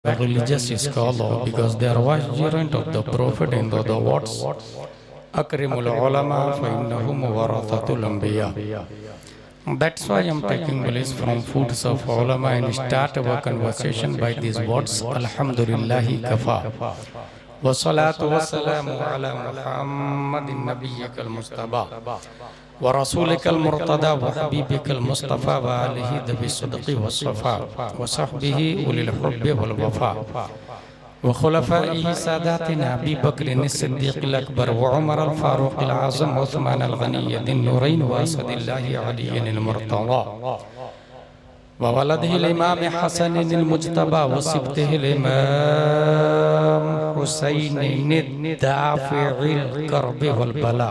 a religious scholar because they are vicegerent of the Prophet in the words Akrimul ulama fa innahum warathatul anbiya. That's why I'm taking place from foods of ulama and start our conversation by these words Alhamdulillahi kafa wa salatu wa salamu ala Muhammadin nabiyyikal mustafa wa rasulikal murtada wa habibikal mustafa wa alihi dhabi sidqi wa safa wa sahbihi ulil hubbi wal wafa wa khulafaihi sadatina Abi Bakrin as-Siddiq al-Akbar wa Umar al-Faruq al-Azam wa Uthman al-Ghani dhin-Nurayn wa Asadillahi Aliyin al-Murtada wa waladihi al-Imam Hasan al-Mujtaba wa sibtihi al-Imam Husayn ad-Dafi'i al-Karbi wal-Bala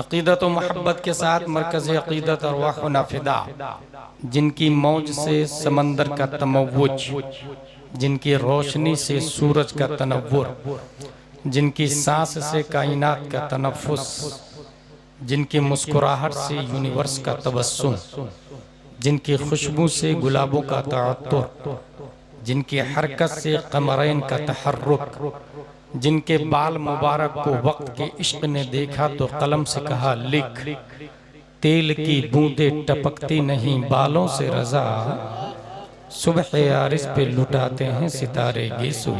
अक़ीदत व मोहब्बत के साथ मरकज़ अक़ीदत अरवाह व नाफ़िदा जिनकी मौज से समंदर का तमव्वुज, जिनकी रोशनी से सूरज का तनव्वुर, जिनकी सांस से कायनात का तनफ़्फ़ुस, जिनकी मुस्कुराहट से यूनिवर्स का तबस्सुम, जिनकी खुशबू से गुलाबों का तअत्तुर, जिनकी हरकत से कमरैन का तहर्रुक, जिनके बाल मुबारक को वक्त के इश्क ने देखा तो कलम से कहा लिख, तेल की बूंदें टपकती नहीं बालों से रज़ा, सुबह यारिस पे लुटाते हैं सितारे गिसू।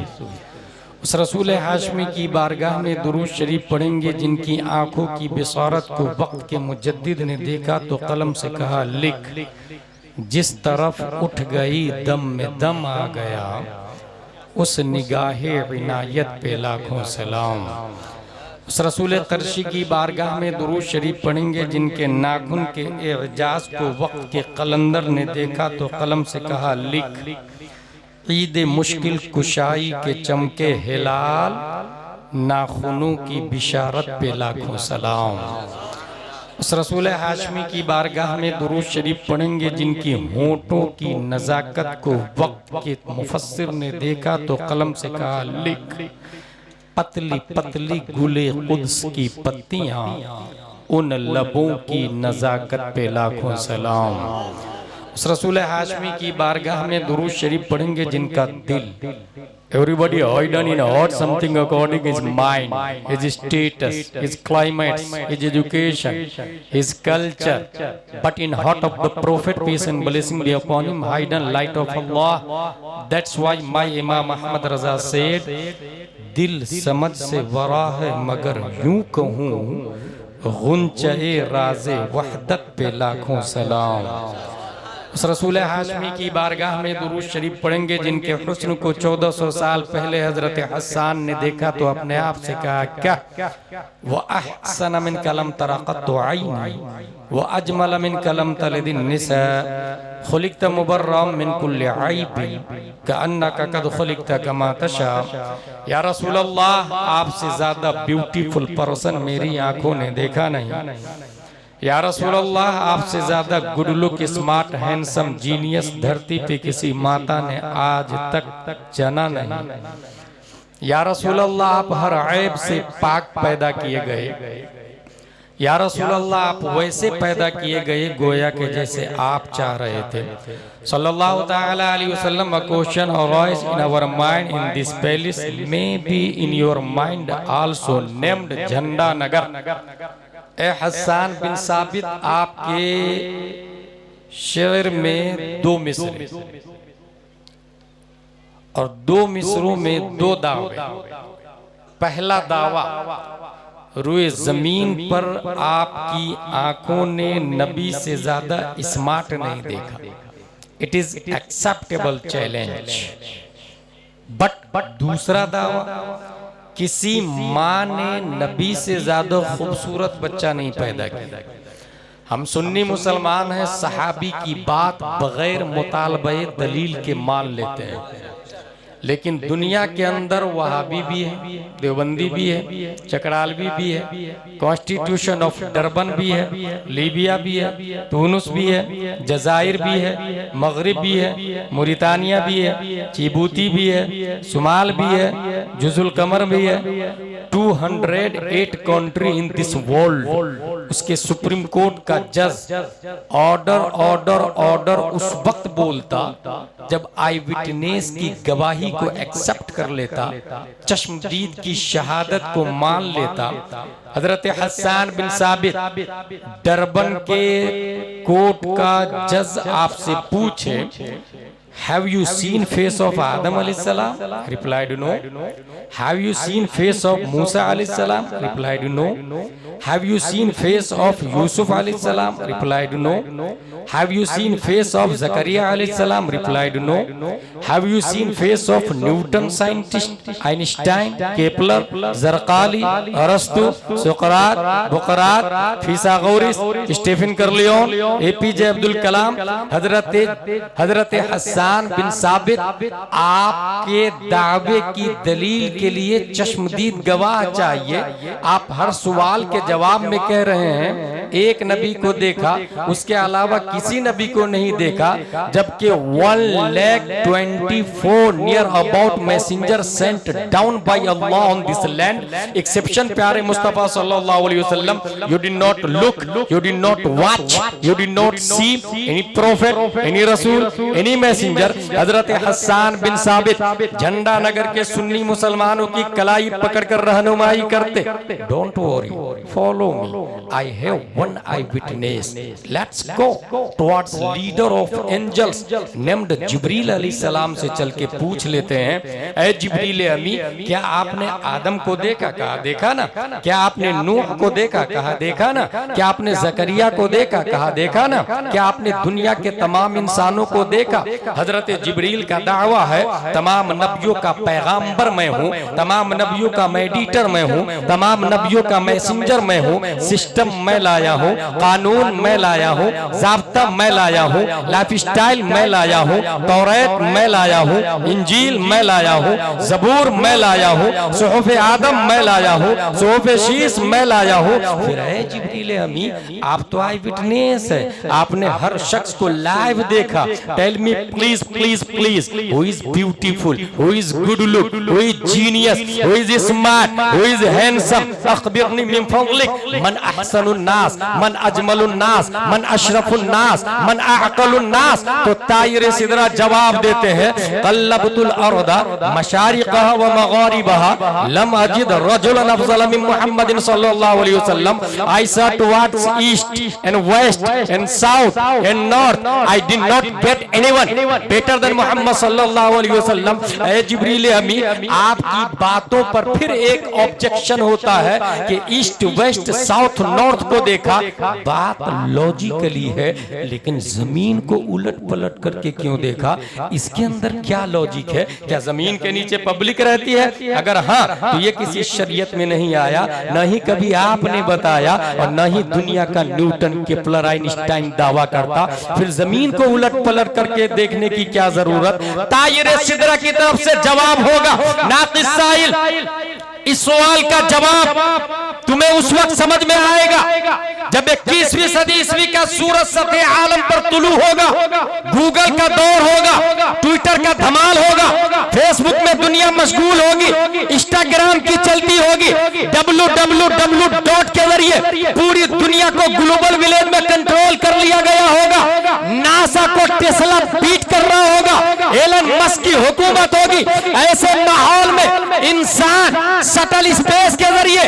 उस रसूल हाशमी की बारगाह में दुरूद शरीफ पढ़ेंगे जिनकी आंखों की बिसारत को वक्त के मुजद्दिद ने देखा तो कलम से कहा लिख, जिस तरफ उठ गई दम में दम आ गया, उस निगाहे इनायत पे लाखों सलाम। उस रसूल कर्शी की बारगाह में दुरूद शरीफ पढ़ेंगे जिनके नाखून के एजाज को वक्त के कलंदर ने देखा तो कलम से कहा लिख, ईद मुश्किल कुशाई के चमके हिलाल, नाखूनों की बिशारत पे लाखों सलाम। उस रसूल हाशमी की बारगाह में दुरूद शरीफ पढ़ेंगे जिनकी होंठों की नज़ाकत को वक्त के मुफस्सिर ने देखा तो कलम से कहा लिख, पतली पतली गुले कुद्स की पत्तियां, उन लबों की नज़ाकत पे लाखों सलाम। उस रसूल हाशमी की बारगाह में दुरूद शरीफ पढ़ेंगे जिनका दिल, everybody hidden in heart something according his mind, his status, his climate, his education, his culture, but in heart of the Prophet, peace and blessing be upon him, hidden light of Allah. That's why my Imam Ahmad Raza said, दिल समझ से वरा है मगर यूं कहूँ, गुंचे राज़े वहदत पे लाखों सलाम। उस रसूल हाशमी की बारगाह में दुरूद शरीफ पढ़ेंगे जिनके हुस्न को 1400 साल पहले हजरत हसन ने देखा तो अपने आप से कहा क्या, वो अहसन मिन कलम तरक़त आईनी वो अजमल मिन कलम तलदिन निसा खुलिक़त मुबर्रम मिन कुल्लि ऐब कअन्नका कद खुलिक़त कमा तशा। या रसूल अल्लाह, आपसे ज़्यादा ब्यूटीफुल पर्सन मेरी आंखों ने देखा नहीं। या रसूल अल्लाह, आपसे ज्यादा good look smart handsome genius धरती पे किसी माता ने आज तक जना नहीं। या रसूल अल्लाह, आप हर ऐब से पाक पैदा किए गए। या रसूल अल्लाह, आप वैसे पैदा किए गए गोया के जैसे आप चाह रहे थे। सल्लल्लाहु ताला अलैहि वसल्लम, a question arise in our mind in this palace, may be in your mind also named झंडा नगर। ए हसन बिन साबित, आपके शेर में 2 मिसरे और 2 मिसरों में 2 दावे। पहला दावा, रुए जमीन पर आपकी आंखों ने नबी से ज्यादा स्मार्ट नहीं देखा। It is acceptable challenge. But दूसरा दावा, किसी माँ ने नबी से ज्यादा खूबसूरत बच्चा नहीं पैदा किया। हम सुन्नी मुसलमान हैं, सहाबी की बात बगैर मुतालबे दलील के मान लेते हैं, लेकिन दुनिया के अंदर वहाबी भी है, देवबंदी भी है, चकरालवी भी है, कॉन्स्टिट्यूशन ऑफ डरबन भी है, लीबिया भी है, तुनिस भी है, जजायर भी है, मगरिब भी है, मोरितानिया भी है, चिबूती भी है, सुमाल भी है, जुजुल कमर भी है। 208 कंट्री इन दिस वर्ल्ड। उसके सुप्रीम कोर्ट का जज ऑर्डर ऑर्डर ऑर्डर उस वक्त बोलता जब आई विटनेस की गवाही को एक्सेप्ट कर लेता, चश्मदीद की शहादत को मान लेता। हजरत हसन बिन साबित डरबन के कोर्ट का जज आपसे पूछे, Have you seen face of Adam alayhi salam? Replied no. Have you seen face of Musa alayhi salam? Replied no. Have you seen face of Yusuf alayhi salam? Replied no. Have you seen face of Zakaria alayhi salam? Replied no. Have you seen face of Newton scientist, Einstein, Kepler, Zarqali, Arastu, Socrates, Buqarat, Pythagoras, Stephen Curleon, APJ Abdul Kalam, हजरत हसन बिन साबित आपके दावे की दलील के लिए चश्मदीद गवाह चाहिए। आप हर सवाल के जवाब में कह रहे हैं एक नबी को देखा, उसके अलावा किसी नबी को नहीं देखा, जबकि 1,24 near about messenger sent down by Allah on this land exception प्यारे मुस्तफा सल्लल्लाहु अलैहि वसल्लम। You did not look, you did not watch, you did not see any prophet, any रसूल, एनी मैसेंजर। हजरत हसन बिन साबित झंडा नगर के सुन्नी मुसलमानों की कलाई पकड़कर रहनुमाई करते। Don't worry, follow me, I have one eyewitness, let's go towards leader of angels named जिब्रील अलैहिस्सलाम से चल के पूछ लेते हैं, ऐ जिब्रील अमी, क्या आपने आदम को देखा? कहा देखा ना। क्या आपने नूह को देखा? कहा देखा ना। क्या आपने जकरिया को देखा? कहा देखा ना। क्या आपने दुनिया के तमाम इंसानों को देखा? हजरत जिब्रील का दावा है तमाम नबियों का पैगाम्बर मैं हूँ, तमाम नबियों का मेडिटर मैं हूँ, तमाम नबियों का मैसेंजर मैं हूँ। सिस्टम मैं लाया हूँ, कानून मैं लाया हूँ, ज़ाब्ता मैं लाया हूँ, लाइफ स्टाइल मैं लाया हूँ, तौरात मैं लाया हूँ, इंजील मैं लाया हूँ, ज़बूर मैं लाया हूँ, सुहूफ आदम मैं लाया हूँ, सुहूफ शीस मैं लाया हूँ। फिर है जिब्रील अमी, आप तो आई विटनेस है, आपने हर शख्स को लाइव देखा। Tell me please please please, who is beautiful, who is good look, who is genius, who is smart, who is handsome, अखबिरनी मिन फज़लिक, मन अहसनुन नास, मन अजमलुन नास, मन अशरफुन नास, मन अअक़लुन नास। तो तायरे सिदरा जवाब देते हैं, क़ल्लबतुल अर्दा मशारिक़हा व मग़ारिबहा लम अजिद रजुलन अफ़ज़ल मिन मुहम्मदिन सल्लल्लाहु अलैहि वसल्लम। I saw towards east and west and south and north, I did not get anyone better than Mohammad सल्लल्लाहु अलैहि वसल्लम। ऐ जिब्रील अमी, आपकी बातों पर फिर एक ऑब्जेक्शन होता है कि ईस्ट वेस्ट साउथ नॉर्थ को देखा, बात लॉजिकली है, लेकिन जमीन को उलट पलट करके क्यों देखा? इसके अंदर क्या लॉजिक है? क्या जमीन के नीचे पब्लिक रहती है? अगर हाँ, तो ये किसी शरीयत में नहीं आया, न ही कभी आपने बताया, और न ही दुनिया का न्यूटन, केपलर, आइंस्टाइन दावा करता। फिर जमीन को उलट पलट करके देखने की क्या जरूरत? तायरे सिदरा की तरफ से जवाब होगा, नाक़िस साइल, इस सवाल का जवाब तुम्हें उस वक्त समझ में आएगा जब 21वीं सदी ईस्वी का सूरज सतह आलम पर तुलू होगा, गूगल का दौर होगा, ट्विटर का धमाल होगा, फेसबुक में दुनिया मशगूल होगी, इंस्टाग्राम की चलती होगी, www के जरिए पूरी दुनिया को ग्लोबल विलेज में कंट्रोल कर लिया गया होगा, नासा को टेस्ला बीट कर रहा होगा, एलन मस्क की हुकूमत होगी। ऐसे माहौल में इंसान शटल स्पेस के जरिए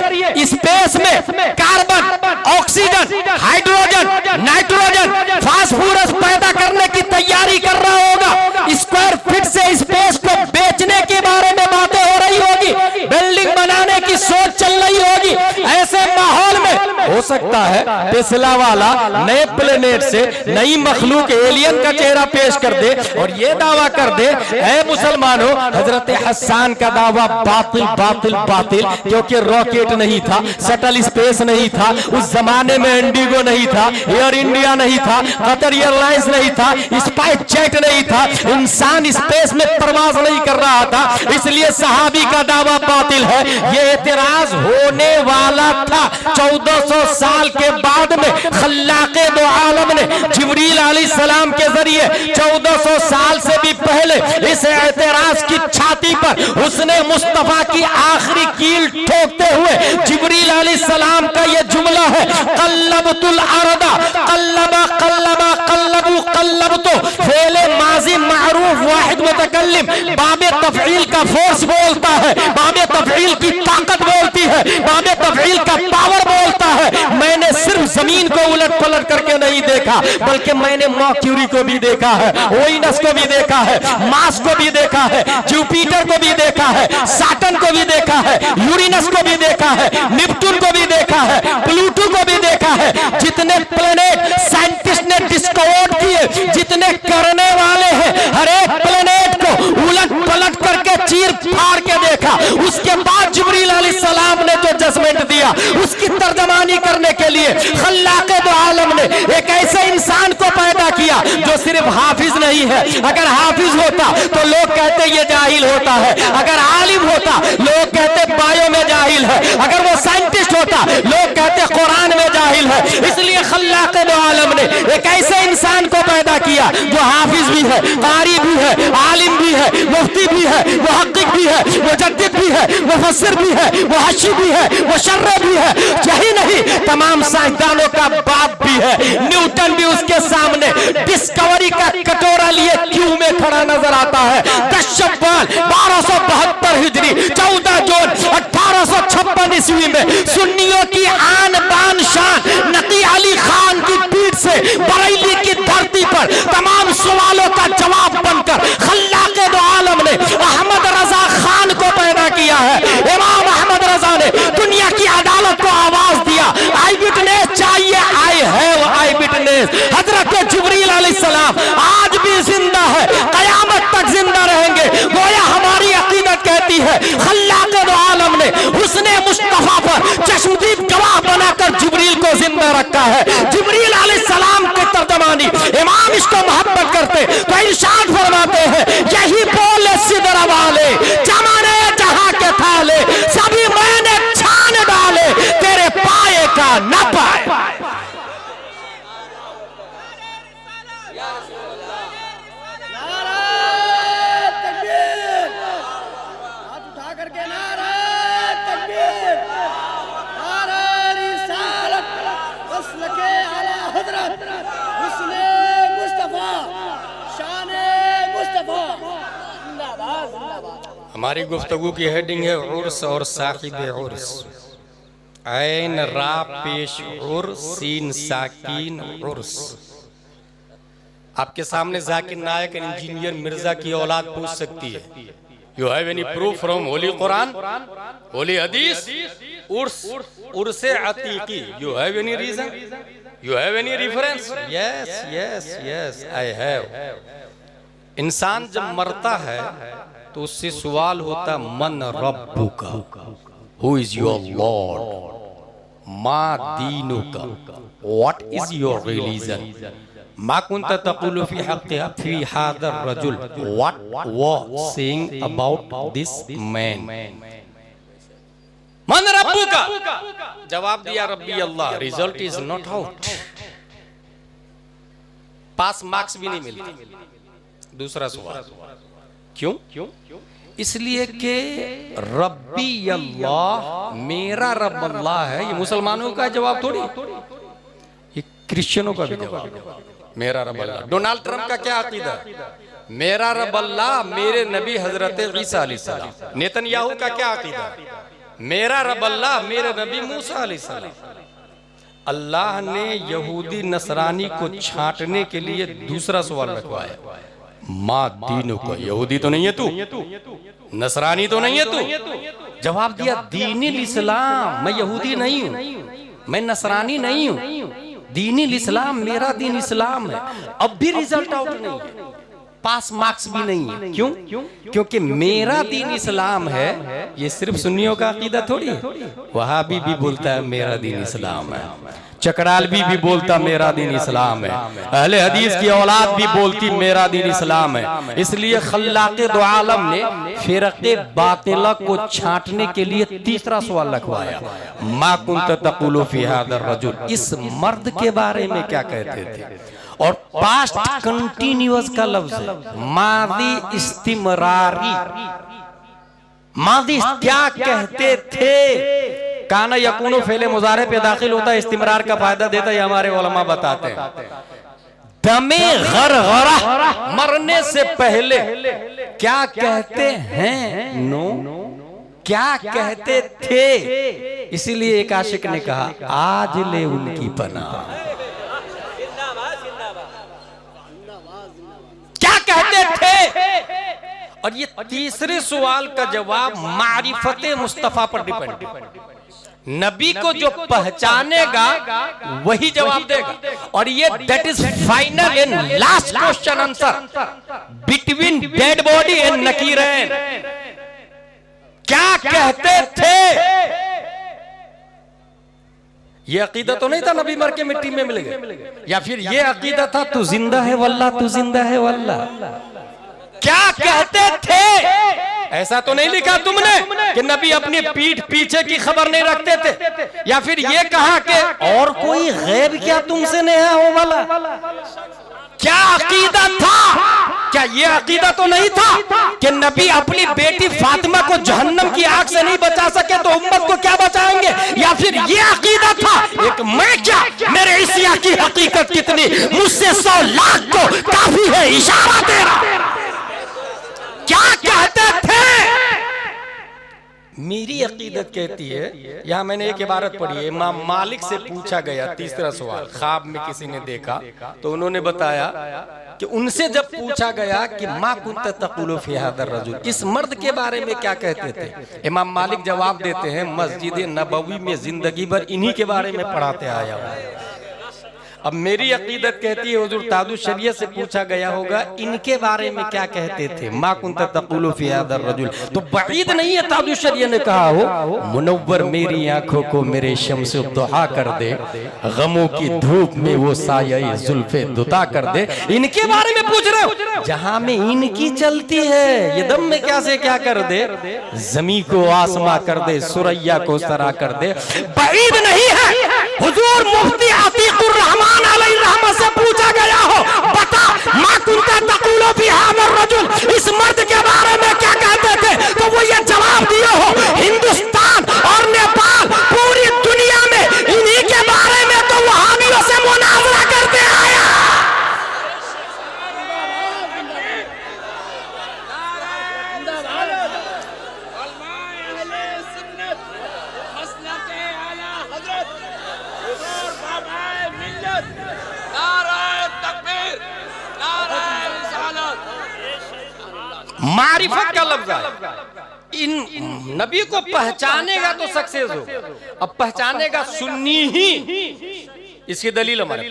स्पेस में carbon, oxygen, hydrogen, nitrogen, phosphorus पैदा करने की तैयारी कर रहा होगा। स्क्वायर फीट से स्पेस को बेचने के बारे में बातें हो रही होगी, बिल्डिंग बनाने की सोच चल रही होगी। ऐसे माहौल में हो सकता है टेस्ला वाला नए प्लेनेट से नई मखलूक एलियन का चेहरा पेश कर दे और ये दावा कर दे, ऐ मुसलमानों हजरत हसन का दावा बातिल बातिल बातिल, क्योंकि रॉकेट नहीं था, शटल स्पेस नहीं था, उस जमाने में इंडिगो नहीं था, एयर इंडिया नहीं था, कतर एयरलाइंस नहीं था, स्पाइस जेट नहीं था, इंसान स्पेस में परवाज नहीं कर रहा था, इसलिए सहाबी का दावा बातिल है। यह एतराज होने वाला था 1400 साल के बाद में खल्लाके दो आलम ने जिब्रील अलैहिस्सलाम के जरिए 1400 साल से भी पहले इस एतराज की छाती पर उसने मुस्तफा की आखिरी कील ठोकते हुए जिब्रील अलैहिस्सलाम का यह जुमला है, कल्लबतुल अरदा कल्लबा कल्लबा कल्लबू कल्लबतो, फेले माजी मारूफ वाहिद मुतकल्लिम, बाबे तफईल का फोर्स बोलता है, बाबे तफईल की ताकत बोलती है, बाबे तफईल का पावर बोलता है। मैंने सिर्फ जमीन को उलट पलट करके नहीं देखा, बल्कि मैंने मर्क्यूरी को भी देखा है, ओइनस को भी देखा है, मार्स को भी देखा है, जुपिटर को भी देखा है, सैटर्न को भी देखा है, यूरेनस को भी देखा है, नेपच्यून को भी देखा है, प्लूटो को भी देखा है। जितने प्लेनेट साइंटिस्ट ने डिस्कवर किए, जितने करने वाले हैं, हर एक प्लेनेट को उलट पलट करके चीर फाड़ के देखा। उसके बाद जिब्रील अलैहिस्सलाम ने जो जजमेंट दिया, उसकी तर्जमानी करने के लिए खल्लाके दो आलम ने एक ऐसे इंसान को पैदा किया जो सिर्फ हाफिज नहीं है। अगर हाफिज होता तो लोग कहते ये जाहिल होता है, अगर आलिम होता लोग कहते बायो में जाहिल है, अगर वो साइंटिस्ट होता लोग कहते कुरान में जाहिल है। इसलिए खल्लाके दो आलम ने एक ऐसे इंसान को पैदा किया जो हाफिज भी है, कारी भी है, आलिम भी है, मुफ्ती भी है, मुहक्किक भी है, मुजद्दिद भी है, मुफस्सिर भी है, मुहश्शी भी है, मुशर्रह भी है। यही नहीं, तमाम साइंसदानों का बाप भी है। न्यूटन भी उसके सामने डिस्कवरी का कटोरा लिए क्यों में खड़ा नजर आता है। 10 शव्वाल 1272 हिजरी 14 जून 1856 ईस्वी में सुन्नियों की आन बान शान नकी अली खान की पीठ से बरेली की धरती पर तमाम सवालों का जवाब बनकर खल्लाके दो आलम ने अहमद रजा खान को पैदा किया है। इमाम अहमद रजा ने दुनिया की अदालत को आवाज दिया, आई विटनेस चाहिए, आई हैव आई विटनेस। हजरत जिब्रील अलैहिस्सलाम आज भी जिंदा है, कयामत तक जिंदा रहेंगे। गोया हमारी अकीदत कहती है खल्लाके दो आलम ने उसने मुस्तफा पर चश्मदीद गवाह बनाकर जिब्रील को जिंदा रखा है। जिब्रील अलैहिस्सलाम के तर्जमानी इमाम इसको मोहब्बत करते तो इरशाद फरमाते हैं, यही बोले सिदरा वाले जमाने जहां के थाले, सभी मैंने छान डाले तेरे पाए का न पाए। हमारी गुफ्तगू की हेडिंग है उर्स और साकिब उर्स। ऐन रा पेश उर सीन साकिन उर्स। आपके सामने जाकिर नायक इंजीनियर मिर्जा की औलाद पूछ सकती है, you have any proof from holy Quran, holy hadith, उर्स उर्से अतीकी, you have any reason, you have any reference? Yes yes yes I have. इंसान जब मरता है तो उससे सवाल होता, मन रब्बुका, हु इज योर लॉर्ड, मा दीनुका, व्हाट इज योर रिलीजन, मा कुंता तकुलु फी हक़्क़िहा फी हादर रजुल, what was saying about this man, मन रब्बुका। जवाब दिया रब्बी अल्लाह। Result is not out, pass marks भी नहीं मिलते। दूसरा सवाल, क्यों? इसलिए कि रब्बी अल्लाह, मेरा रब अल्लाह है। ये मुसलमानों का जवाब थोड़ी, ये क्रिश्चियनों का भी जवाब, मेरा रब अल्लाह। डोनाल्ड ट्रंप का क्या अकीदा? मेरा रब अल्लाह, मेरे नबी हजरत ईसा अलैहिस्सलाम। नेतन्याहू का क्या अकीदा? मेरा रब अल्लाह, मेरे नबी मूसा अलैहिस्सलाम। अल्लाह ने यहूदी नसरानी को छांटने के लिए दूसरा सवाल रखवाया, माँ दीनों को, यहूदी तो नहीं है तू, नसरानी तो नहीं है तू। जवाब दिया, दीनिल इस्लाम, मैं यहूदी नहीं हूँ। मैं नसरानी नहीं हूं, दीन इस्लाम, मेरा दीन इस्लाम है। अब भी रिजल्ट आउट नहीं है, पास मार्क्स भी नहीं है। क्यों? क्योंकि मेरा दीन इस्लाम है। ये सिर्फ सुन्नियों का अकीदा थोड़ी है। वहाबी भी बोलता है मेरा दीन इस्लाम है, चकरालवी भी बोलता मेरा दीन इस्लाम है, अहले हदीस की औलाद भी बोलती मेरा दीन इस्लाम है। इसलिए खल्लाक़े दो आलम ने फिरक़े बातिला को छांटने के लिए तीसरा सवाल रखवाया, मा कुंत तक़ूलु फ़ी हाज़ा रजुल, इस मर्द के बारे में क्या कहते थे। और पास्ट कंटिन्यूअस का लफ्ज है, मादी इस्तिमरारी, मादी क्या कहते थे। काना यकूनो फेले मुजारे पे दाखिल होता है, इस्तिमरार का फायदा देता है, हमारे उलमा बताते हैं। दमे गरगरा, मरने से पहले क्या कहते हैं, नो क्या कहते थे। इसीलिए एक आशिक ने कहा आज ले उनकी पनाह, क्या कहते थे। और ये तीसरे सवाल का जवाब मारिफते मुस्तफा पर डिपेंड है। नबी को जो पहचानेगा वही जवाब देगा। और ये that is final and last question answer between dead body and नकीरैन। क्या कहते थे। ये अकीदा तो नहीं था नबी मर के मिट्टी में मिल गए, या फिर ये अकीदा था तू जिंदा है वल्लाह, तू जिंदा है वल्लाह। क्या कहते थे। ऐसा तो नहीं लिखा तुमने कि नबी अपनी पीठ पीछे की खबर नहीं रखते थे, या फिर ये कहा कि और कोई गैब क्या तुमसे नेहा हो वाला। क्या अकीदा था। क्या ये अकीदा तो नहीं था कि नबी अपनी बेटी फातिमा को जहन्नम की आग से नहीं बचा सके तो उम्मत को क्या बचाएंगे। या फिर ये अकीदा था एक मैं क्या, मेरे इसिया की हकीकत कितनी, मुझसे 100 लाख को काफी है इशारा तेरा। क्या कहते थे। मेरी अकीदत कहती है, यहाँ मैंने एक इबारत पढ़ी है, इमाम मालिक से पूछा गया तीसरा सवाल, ख्वाब में किसी ने देखा तो उन्होंने बताया कि उनसे जब पूछा गया कि मा कुंत तक़ूलु फ़ी हाज़ा रजुल, इस मर्द के बारे में क्या कहते थे। इमाम मालिक जवाब देते हैं मस्जिद नबवी में जिंदगी भर इन्हीं के बारे में पढ़ाते आया हूं। अब मेरी अकीदत कहती है हुजूर तादुस शरीयत से पूछा गया होगा इनके बारे में क्या कहते थे, मा कुंत तक़ूलु फ़ी हाज़ा रजुल। तो बईद नहीं है तादुस शरीयत ने कहा हो मुनव्वर मेरी आंखों को मेरे शम्स दुहा कर दे, गमों की धूप में वो साया जुल्फे दुता कर दे। इनके बारे में पूछ रहे हो, जहां में इनकी चलती है ये दम में क्या से क्या कर दे, जमी को आसमां कर दे, सुरैया को सरा कर दे। बईद नहीं है हुजूर मुफ्ती अतीकुर रहमान अलैहि रहमत से पूछा गया हो, बता मा कुंत तक़ूलु फ़ी हाज़ा रजुल, इस मर्द के बारे में क्या कहते थे, तो वो ये जवाब दिए हो हिंदुस्तान और नेपाल पूरी दुनिया में इन्हीं के बारे में तो वहाबियों से मुनाज़रा करते आया। मारिफत का लफ्ज़ है। इन नबी को पहचानेगा तो सक्सेस हो। अब पहचानेगा सुन्नी ही, इसकी दलील हमारे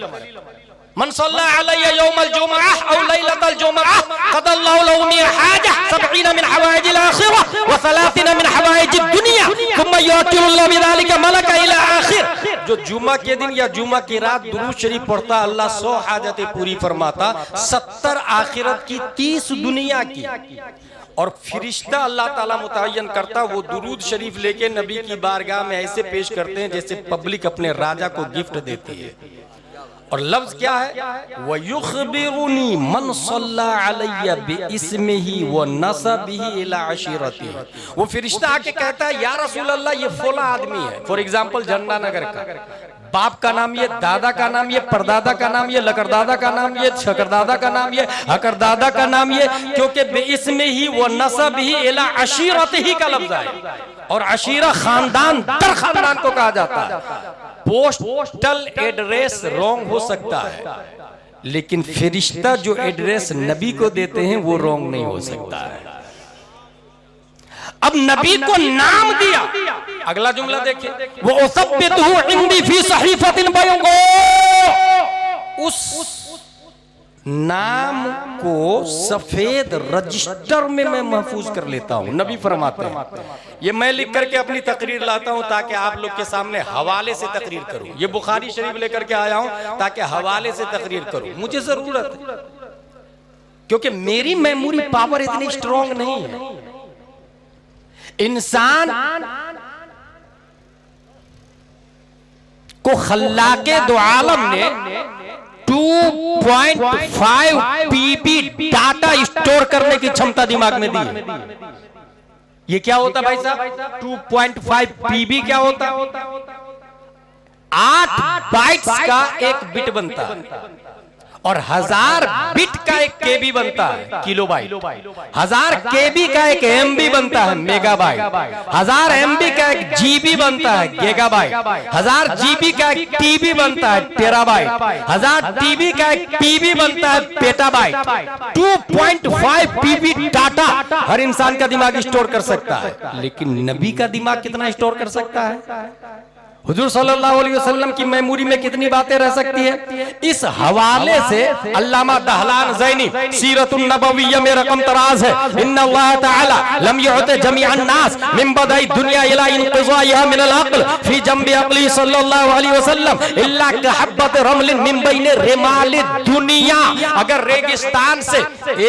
मन सल्लल्लाहु अलैहि यौमल जुमअह औ लैलतल जुमअह क़दल्लाहु लहु मिन हाजा 70 मिन हवाइजिल आखिरह व 30 मिन हवाइजिद दुनिया थुम्मा युअक्किलुल्लाहु बिज़ालिका मलका इला आखिर। जो जुमा के दिन या जुमा की रात दुरूद शरीफ पढ़ता अल्लाह 100 हाजतें पूरी फरमाता, 70 आखिरत की 30 दुनिया की। और फिरिश्ता अल्लाह ताला मुतय्यन करता, वो दुरूद शरीफ लेके नबी की बारगाह में ऐसे पेश करते हैं जैसे पब्लिक अपने राजा को गिफ्ट देती है। और लफ्ज क्या है, वयुखबिरुनी मन सल्ला अलैया बिइस्मिही व नसबिही इला अशीरती। वो फिरिश्ता आके कहता है या रसूल अल्लाह ये फला आदमी है, फॉर एग्जांपल झंडा नगर का, बाप का नाम ये, दादा का नाम ये, परदादा का नाम ये, लकरदादा का नाम ये, शकरदादा का नाम ये, हकरदादा का नाम ये, क्योंकि बिइस्मिही व नसबिही इला अशीरतिही का लफ्ज है। और अशीरा खानदान दर खानदान को कहा जाता है। पोस्टल एड्रेस रॉन्ग हो सकता है, लेकिन फिरिश्ता जो एड्रेस नबी को देते हैं वो रॉन्ग नहीं हो सकता है। अब नबी को नाम दिया। अगला जुमला देखिए, वो उसब्बितहु इंदी फी सहीफतिन बयगो, उस नाम को सफेद रजिस्टर में मैं महफूज कर लेता हूं। नबी फरमाते हैं ये मैं लिख करके अपनी तकरीर लाता हूं ताकि आप लोग के सामने हवाले से तकरीर करूं। ये बुखारी शरीफ लेकर के आया हूं ताकि हवाले से तकरीर करूं। मुझे जरूरत है क्योंकि मेरी मेमोरी पावर इतनी स्ट्रांग नहीं है। इंसान को खल्लाके दो आलम ने 2.5 पीबी डाटा स्टोर करने की क्षमता दिमाग में दी है। ये क्या होता भाई साहब? 2.5 पीबी क्या होता? 8 बाइट्स का एक बिट बनता है और 1000 बिट का एक केबी बनता है किलोबाइट। 1000 केबी का एक एमबी बनता है मेगाबाइट। 1000 एमबी का एक जीबी बनता है गीगाबाइट। 1000 जीबी का एक टीबी बनता है टेराबाइट। 1000 टीबी का एक पीबी बनता है पेटाबाइट। 2.5 पीबी डाटा हर इंसान का दिमाग स्टोर कर सकता है, लेकिन नबी का दिमाग कितना स्टोर कर सकता है? हुजूर सल्लल्लाहु अलैहि वसल्लम की मेमोरी में कितनी बातें रह सकती है? इस हवाले से अल्लामा दहलान ज़ैनी सीरतुन नबविय्या में रकम तराज है, इन्ना अल्लाह तआला लम युअति जमीअन नास मिन बदाई दुनिया इला इंक़िज़ाइहा मिन अल-अक़ल फी जंबि अक़ली सल्लल्लाहु अलैहि वसल्लम इल्ला कहब्बत रमलिन मिन बैन रिमाल दुनिया। अगर रेगिस्तान से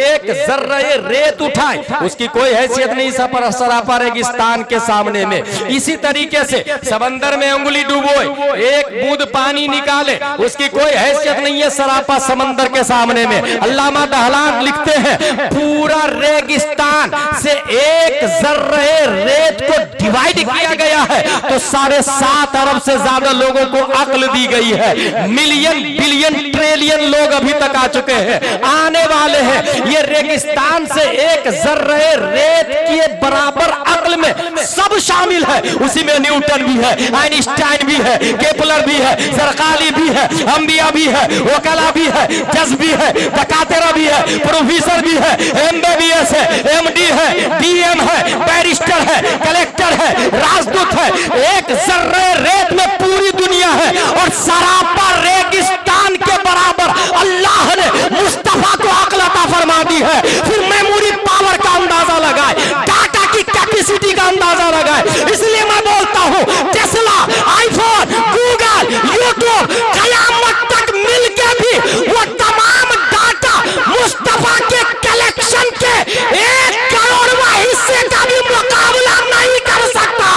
एक जर्रे रेत उठाए उसकी कोई हैसियत नहीं सरापा रेगिस्तान के सामने में। इसी तरीके से समंदर में उंगली डुबोए एक बूंद पानी निकाले उसकी कोई हैसियत नहीं है सरापा समंदर के सामने में। अल्लामा दहलान लिखते हैं पूरा रेगिस्तान से एक जर्रे रेत को डिवाइड किया गया है तो 7.5 अरब से ज्यादा लोगों को अक्ल दी गई है। मिलियन बिलियन ट्रिलियन लोग अभी तक आ चुके हैं, आने वाले हैं। ये रेगिस्तान से एक जर्रे रेत के बराबर अक्ल में सब शामिल है। उसी में न्यूटन भी है, आइंस्टाइन भी है, केपलर भी है, ज़रक़ाली भी है, अंबिया भी है, वकला भी है, जज भी है, दकातेरा भी है, प्रोफेसर भी है, एमबीबीएस है, एमडी है, डीएम है, बैरिस्टर है, कलेक्टर है, राजदूत है। एक जर्रे रेत में पूरी दुनिया है और सरापा रेगिस्तान के बराबर अल्लाह ने मुस्तफा को अक्ल अता फरमा दी है। फिर मेमोरी पावर का अंदाजा लगाए, डाटा की कैपेसिटी का अंदाजा लगाए। इसलिए मैं बोलता हूं टेस्ला, आईफोन, गूगल, यूट्यूब कयामत तक मिलके भी वो तमाम डाटा मुस्तफा के कलेक्शन के 1 करोड़वां हिस्से का भी मुकाबला नहीं कर सकता।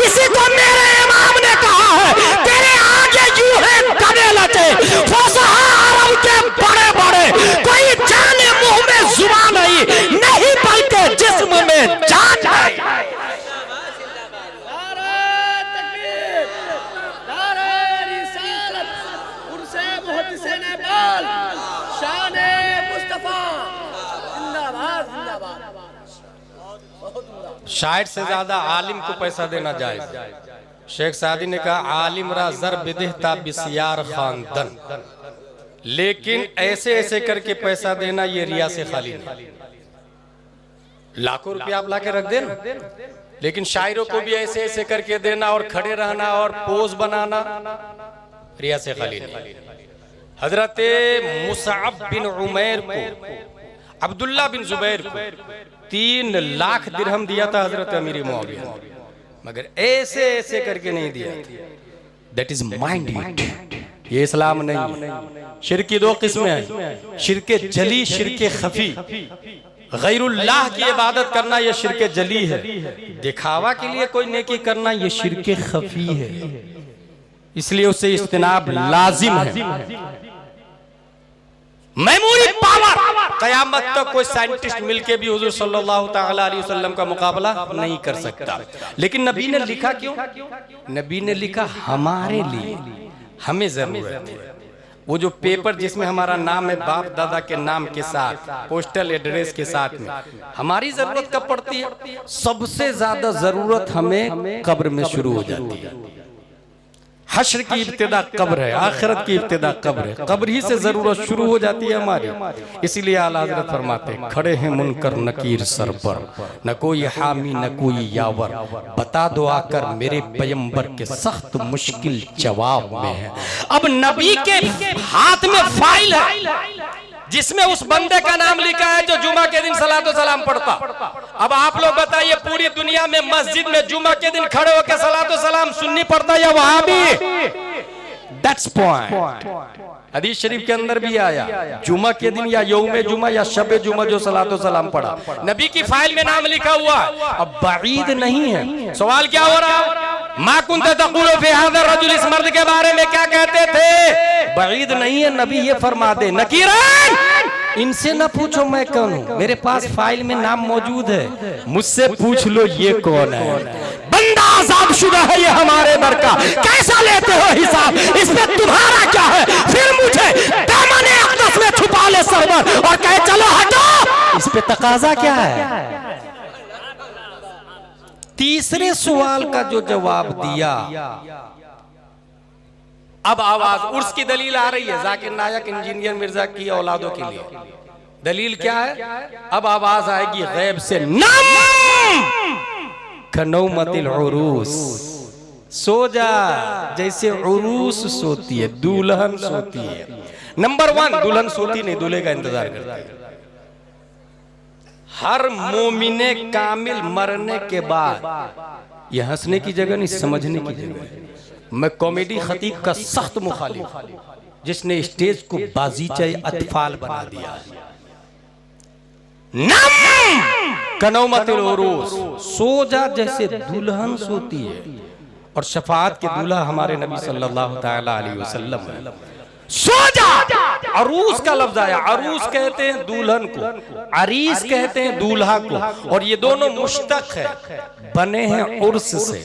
इसी को मेरे इमाम ने कहा है, तेरे आगे यूं है गधे लचे फुसहा अरब के बड़े बड़े, कोई जाने मुंह में जुबान नहीं बल्कि जिस्म में जान है। शायर से ज्यादा आलिम को पैसा देना जायज। शेख सादी ने कहा आलिम रा जर बिदहता बिसियार खानदन, लेकिन ऐसे ऐसे करके पैसा देना ये रिया से खाली नहीं। लाखों रुपया आप लाके रख देना, लेकिन शायरों को भी ऐसे ऐसे करके देना और खड़े रहना और पोज बनाना रिया से खाली नहीं। हजरत मुसअब बिन उमैर को, अब्दुल्ला बिन जुबैर को 3 लाख दिरहम दिया था हजरत अमीर मुआविया, मगर ऐसे ऐसे करके नहीं दिया। That is mind. ये इस्लाम नहीं है। शिर्क की 2 किस्में हैं, शिर्के जली, शिर्के खफी। गैरुल्लाह की इबादत करना यह शिर्के जली है, दिखावा के लिए कोई नेकी करना यह शिर्के खफी है, इसलिए उससे इज्तिनाब लाजिम है। मेमोरी पावर कयामत तक कोई साइंटिस्ट मिलके भी हुजूर सल्लल्लाहु तआला अलैहि वसल्लम का मुकाबला नहीं कर सकता। लेकिन नबी ने लिखा क्यों? नबी ने लिखा हमारे लिए, हमें जरूरत है। वो जो पेपर जिसमें हमारा नाम है बाप दादा के नाम के साथ, पोस्टल एड्रेस के साथ में, हमारी जरूरत कब पड़ती है? सबसे ज्यादा जरूरत हमें कब्र में शुरू हो जाती है। हश्र की इब्तिदा कब्र है, आखिरत की इब्तिदा कब्र है, कब्र ही से जरूरत शुरू हो जाती है हमारी। इसीलिए आला हज़रत फरमाते हैं, खड़े हैं मुनकर नकीर सर पर, न कोई हामी न कोई यावर, बता दो आकर मेरे पैगंबर के सख्त मुश्किल जवाब में है। अब नबी के हाथ में फाइल है जिसमें उस बंदे का नाम लिखा है जो जुमा के दिन सलातो सलाम पढ़ता। अब आप लोग बताइए, पूरी दुनिया में मस्जिद में जुमा के दिन खड़े होकर सलातो सलाम सुन्नी पढ़ता या वहाबी? That's point. हदीस शरीफ के अंदर भी आया, जुमा के दिन या यौमे जुमा या शबे जुमा जो सलातो सलाम पढ़ा, नबी की फाइल में नाम लिखा हुआ। अब बाईद नहीं है। सवाल क्या हो रहा है? मा कुंत तक़ूलु फी हाज़ा रजुल, इस मर्द के बारे में क्या कहते थे? बाईद नहीं है, नबी ये फरमा दे, नकीरन, इनसे न पूछो मैं कौन हूं, मेरे पास फाइल में नाम मौजूद है, मुझसे पूछ लो ये कौन है। बंदा आजाद शुदा है ये हमारे दर का, कैसा लेते हो हिसाब, इस पे तुम्हारा क्या है? फिर मुझे दामने अक़दस में छुपा ले सरवर और कहे चलो हटो, इस पे तकाजा क्या है? तीसरे सवाल का जो जवाब दिया, अब आवाज उर्स की दलील आ रही है जाकिर नायक इंजीनियर मिर्जा की औलादों के लिए। दलील क्या है? अब आवाज आएगी गैब से, नम कनौमतिल उरूस, सो जा जैसे उरूस सोती है, दुल्हन सोती है। नंबर 1, दुल्हन सोती नहीं, दूल्हे का इंतजार करती है। हर मोमिने कामिल मरने के बाद, यह हंसने की जगह नहीं, समझने की जगह है। मैं कॉमेडी खतीब का सख्त मुखालिफ, जिसने स्टेज को बाजीचे अतफाल बना दिया। नम कनौमतिल उरूस, सो जा जैसे दुल्हन सोती है। और शफाअत के दूल्हा हमारे नबी सल्लल्लाहु तआला अलैहि वसल्लम है। सो जा, अरूस का लफ्ज आया, अरूस कहते हैं दुल्हन को, अरीस कहते हैं दूल्हा को, और ये दोनों मुश्तक है, बने हैं उर्स से।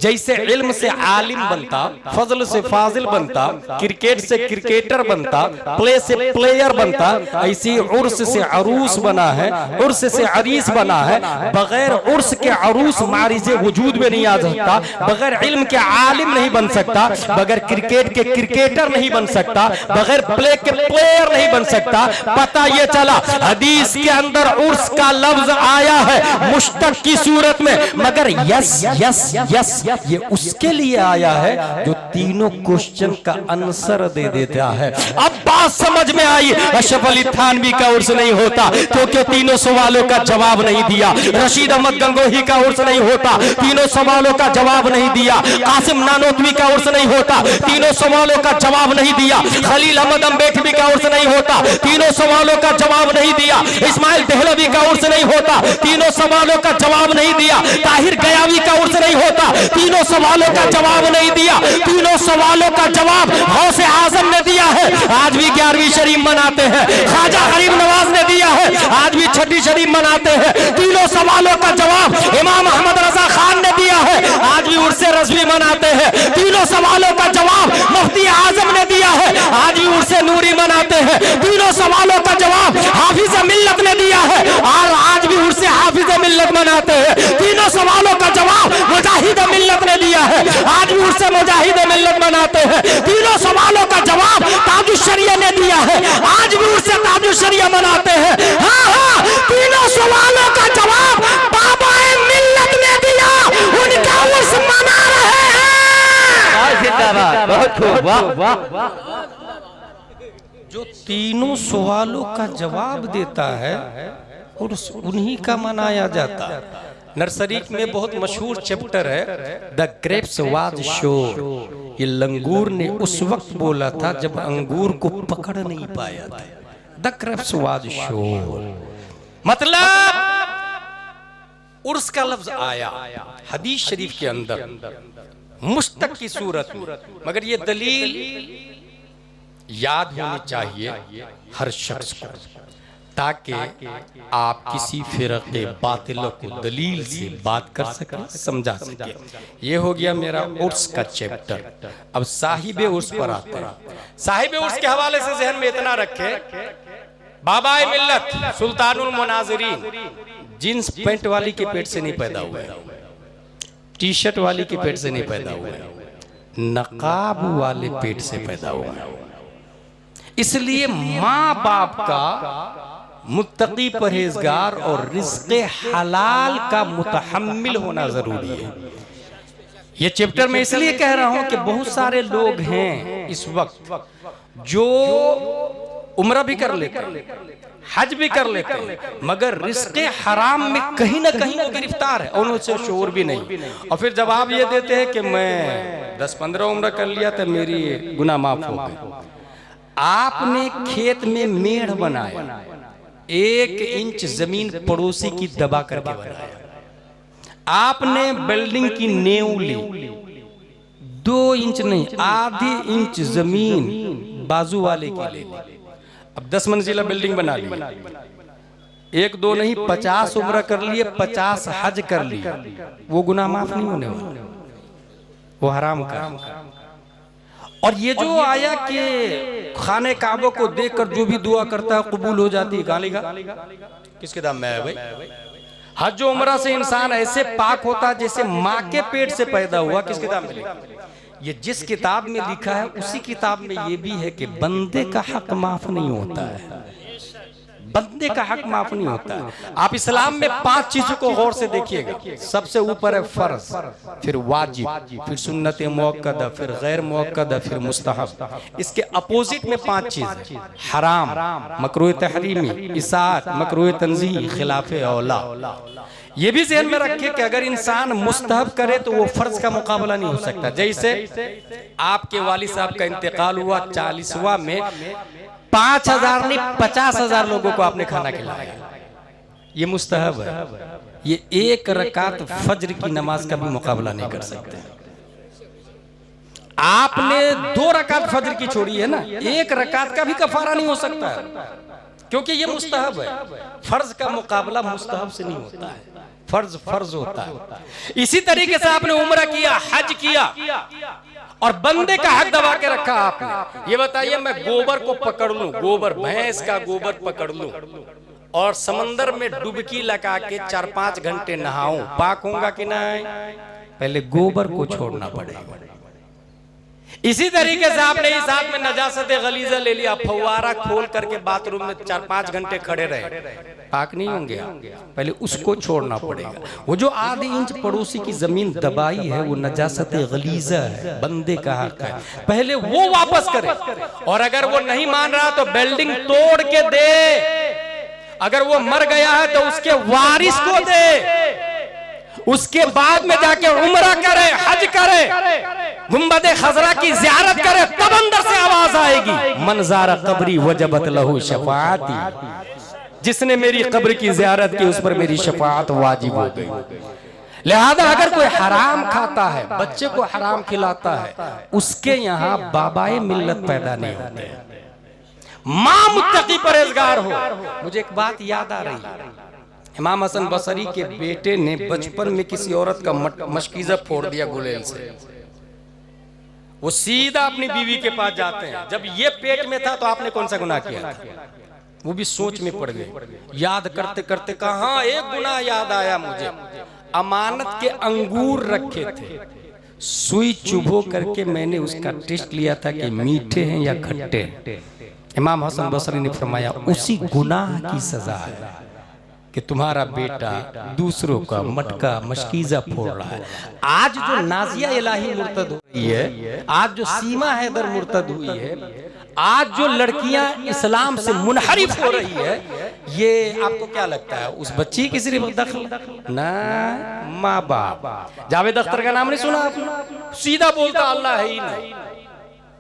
जैसे इल्म से आलिम बनता, फजल से फाजिल बनता, क्रिकेट से क्रिकेटर बनता, प्ले से प्लेयर बनता, ऐसी उर्स से अरूस बना है, उर्स से अरीस बना है। बगैर उर्स के अरूस मारिजे वजूद में नहीं आ सकता, बगैर इल्म के आलिम नहीं बन सकता, बगैर क्रिकेट के क्रिकेटर नहीं बन सकता, बगैर प्ले के प्लेयर नहीं बन सकता। पता ये चला हदीस के अंदर उर्स का लफ्ज आया है मुश्तक की सूरत में, मगर यस यस यस ये उसके लिए आया है जो तीनों क्वेश्चन का आंसर दे देता है। अब बात समझ में आई, अशरफ अली थानवी का उर्स नहीं होता क्योंकि तीनों सवालों का जवाब नहीं दिया। रशीद अहमद गंगोही का उर्स नहीं होता, तीनों सवालों का जवाब नहीं दिया। कासिम नानोतवी का उर्स नहीं होता, तीनों सवालों का जवाब नहीं दिया। खलील अहमद अम्बेडवी का उर्स नहीं होता, तीनों सवालों का जवाब नहीं दिया। इस्माइल देहलवी का उर्स नहीं होता, तीनों सवालों का जवाब नहीं दिया। ताहिर गयावी का उर्स नहीं होता, तीनों सवालों का जवाब नहीं दिया। तीनों सवालों का जवाब गौसे आजम ने दिया है, आज भी 11वीं शरीफ मनाते हैं। ख्वाजा गरीब नवाज ने दिया है, आज भी 6ठी शरीफ मनाते हैं। तीनों सवालों का जवाब इमाम अहमद रजा खान ने दिया है, आज भी उर्से रज़वी मनाते हैं। तीनों सवालों का जवाब मुफ्ती आजम ने दिया है, आज भी उर्से नूरी मनाते हैं। तीनों सवालों का जवाब हाफिज मिल्लत ने दिया है, और आज भी उर्से हाफिज मिल्लत मनाते हैं। तीनों सवालों का जवाब मुजाहिद मिल्लत ने दिया है, आज भी उर्से मुजाहिद मिल्लत मनाते हैं। तीनों सवालों का जवाब ताजुश शरिया ने दिया है, आज भी उर्से ताजुश शरिया मनाते हैं। हाँ हाँ, तीनों सवालों का जवाब बाबा मिल्लत ने दिया, उनका उर्स मना रहे हैं। बहुत खूब, वाह। जो तीनों सवालों का जवाब देता है और उन्हीं का मनाया जाता है। नर्सरी में बहुत मशहूर चैप्टर है द ग्रेप्स वाज श्योर। ये लंगूर ने उस वक्त बोला था जब अंगूर को पकड़ नहीं पाया था। द ग्रेप्स वाज श्योर मतलब उर्स का लफ्ज आया हदीस शरीफ के अंदर मुश्तक की सूरत में, मगर ये दलील याद होनी चाहिए हर शख्स को, ताकि आप किसी फिरक़े बातिल को दलील से बात कर सकें, समझा सकें। ये हो गया मेरा उर्स का चैप्टर। अब साहिब उर्स पर आते हैं। साहिब उर्स के हवाले से ज़हन में इतना रखे, बाबा मिल्लत सुल्तानुल मुनाज़िरीन जींस पैंट वाली के पेट से नहीं पैदा हुए, टी शर्ट वाली के पेट से नहीं पैदा हुए, नकाब वाले पेट से पैदा हुआ। इसलिए माँ बाप का मुत्तकी परहेजगार और रिज़्क़े हलाल का मुतहम्मिल होना जरूरी है। ये चैप्टर मैं इसलिए कह रहा हूं कि बहुत सारे लोग हैं इस वक्त जो उम्रा भी कर लेते हैं, हज भी कर लेते हैं, मगर रिज़्क़े हराम में कहीं ना कहीं वो गिरफ्तार है और उनसे शऊर भी नहीं। और फिर जवाब ये देते हैं कि मैं 10-15 उम्रा कर लिया तो मेरी गुनाह माफ हो गए। आपने खेत में मेढ़ बनाया, 1 इंच जमीन पड़ोसी की दबा करके बनाया। आपने बिल्डिंग की नींव ली, 2 इंच नहीं, आधी इंच जमीन बाजू वाले की ले ली। अब 10 मंजिला बिल्डिंग बना ली, 1-2 नहीं 50 उम्र कर लिए, 50 हज कर ली, वो गुनाह माफ नहीं होने वाला, वो हराम का। और ये जो आया कि खाने काबा को देखकर जो भी दुआ करता है कबूल हो जाती है, गाली का किस किताब में है भाई? हज उम्रा से इंसान ऐसे पाक होता है जैसे माँ के पेट से पैदा हुआ। किस किताब में लिखा? ये जिस किताब में लिखा है उसी किताब में ये भी है कि बंदे का हक माफ नहीं होता है, बंदे का हक माफ नहीं होता है। आप इस्लाम में 5 चीजों को गौर से देखिएगा। सबसे ऊपर है फर्ज, फिर वाजिब, फिर सुन्नत मुअक्कदा, फिर गैर मुअक्कदा, फिर मुस्तहब। इसके अपोजिट में 5 चीज है, हराम, मकरूह तहरीमी, इसाअत, मकरूह तंज़ीही, खिलाफ औला। ये भी ज़हन में रखिए कि अगर इंसान मुस्तहब करे तो वो फर्ज का मुकाबला नहीं हो सकता। जैसे आपके वालिद साहब का इंतकाल हुआ 40वां में, 5000 नहीं 50,000 लोगों को आपने खाना खिलाया, ये मुस्तहब है। ये 1 रकात फज्र की नमाज का भी मुकाबला नहीं कर सकते। आपने 2 रकात फज्र की छोड़ी है ना, 1 रकात का भी कफारा नहीं हो सकता है, क्योंकि ये मुस्तहब है। फर्ज का मुकाबला मुस्तहब से नहीं होता है, फर्ज फर्ज होता है। इसी तरीके से आपने उम्रा किया, हज किया और बंदे का हक दबा के रखा आपने। ये बताइए, मैं गोबर को पकड़ लूं, गोबर भैंस का गोबर पकड़ लूं और समंदर में डुबकी लगा के 4-5 घंटे नहाऊं, पाक होऊंगा कि नहीं? पहले गोबर को छोड़ना पड़ेगा। इसी तरीके से आपने इस हाथ में नजासत गलीजा ले लिया, फव्वारा खोल करके बाथरूम में 4-5 घंटे खड़े रहे, पाक नहीं होंगे। पहले उसको छोड़ना पड़ेगा। वो जो आधी इंच पड़ोसी की जमीन दबाई है वो नजासत गलीजा है, बंदे का हक है, पहले वो वापस करे। और अगर वो नहीं मान रहा तो बिल्डिंग तोड़ के दे, अगर वो मर गया है तो उसके वारिस को दे, उसके बाद में जाके उम्रा करे, हज करे, गुंबदे खजरा की ज़ियारत करे, तब अंदर से आवाज आएगी, मन ज़ारा कब्री वजबत लहू शफाअती, जिसने मेरी कब्र की ज़ियारत की उस पर मेरी शफाअत वाजिब हो गई। लिहाजा अगर कोई हराम खाता है, बच्चे को हराम खिलाता है, उसके यहाँ बाबाए मिल्लत पैदा नहीं होते। माँ मुत्तकी परहेजगार हो। मुझे एक बात याद आ रही है, इमाम हसन बसरी के बेटे ने बचपन में किसी औरत का मशकीज़ा फोड़ दिया गुलेल से। वो सीधा अपनी बीवी के पास जाते हैं, जब ये पेट में था तो आपने कौन सा गुनाह किया था? वो भी सोच में पड़ गए, याद करते करते कहा एक गुनाह याद आया मुझे, अमानत के अंगूर रखे थे, सुई चुभो करके मैंने उसका टेस्ट लिया था कि मीठे हैं या खट्टे। इमाम हसन बसरी ने फरमाया उसी गुनाह की सजा है कि तुम्हारा बेटा दूसरों का मटका मशकीज़ा फोड़ रहा है। आज जो नाजिया इलाही मुर्तद हुई है, आज जो सीमा हैदर मुर्तद हुई है, आज जो लड़कियां इस्लाम से मुनहरिफ हो रही है, ये आपको क्या लगता है उस बच्ची की सिर्फ दखल ना माँ बाप? जावेद अख्तर का नाम नहीं सुना आपने? सीधा बोलता अल्लाह है ही नहीं,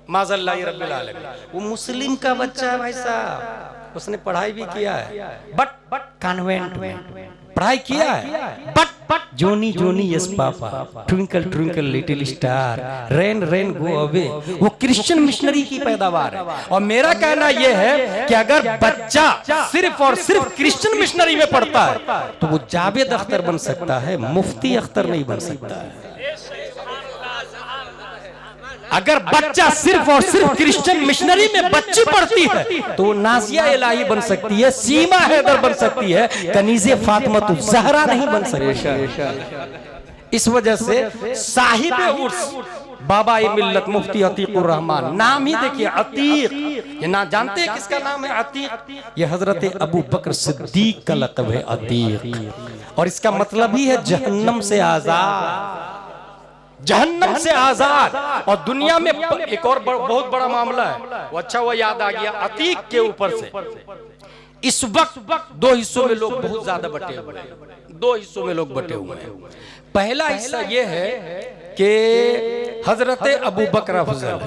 माज़ल्लाहि रब्बिल आलमीन। वो मुस्लिम का बच्चा है भाई साहब, उसने पढ़ाई भी किया है, बट कॉन्वेंट में पढ़ाई किया है, but Johnny Johnny yes papa, twinkle twinkle little star, rain rain go away, वो क्रिश्चियन मिशनरी की पैदावार है। और मेरा कहना यह है कि अगर बच्चा सिर्फ और सिर्फ क्रिश्चियन मिशनरी में पढ़ता है तो वो जावेद अख्तर बन सकता है, मुफ्ती अख्तर नहीं बन सकता है। अगर बच्चा सिर्फ और सिर्फ क्रिश्चियन मिशनरी में बच्ची पढ़ती है तो वो नाजिया इलाही बन सकती है, सीमा हैदर बन सकती है, कनीज़े फातिमा तो ज़हरा नहीं बन सकती। इस वजह से साहिब उर्स बाबा मिल्लत मुफ्ती अतीकुर रहमान, नाम ही देखिए अतीक, ये ना जानते हैं किसका नाम है अतीक? ये हजरत अबू बकर सिद्दीक का लक़ब है अतीक, और इसका मतलब ही है जहन्नम से आजाद, जहन्नम से आजाद। और दुनिया में एक और बहुत बड़ा मामला है, वो अच्छा वो याद आ गया, अतीक के ऊपर से इस वक्त दो हिस्सों में लोग बहुत ज्यादा बटे हुए हैं, दो हिस्सों में लोग बटे हुए हैं। पहला हिस्सा ये है कि हजरत अबू बकर अफजल,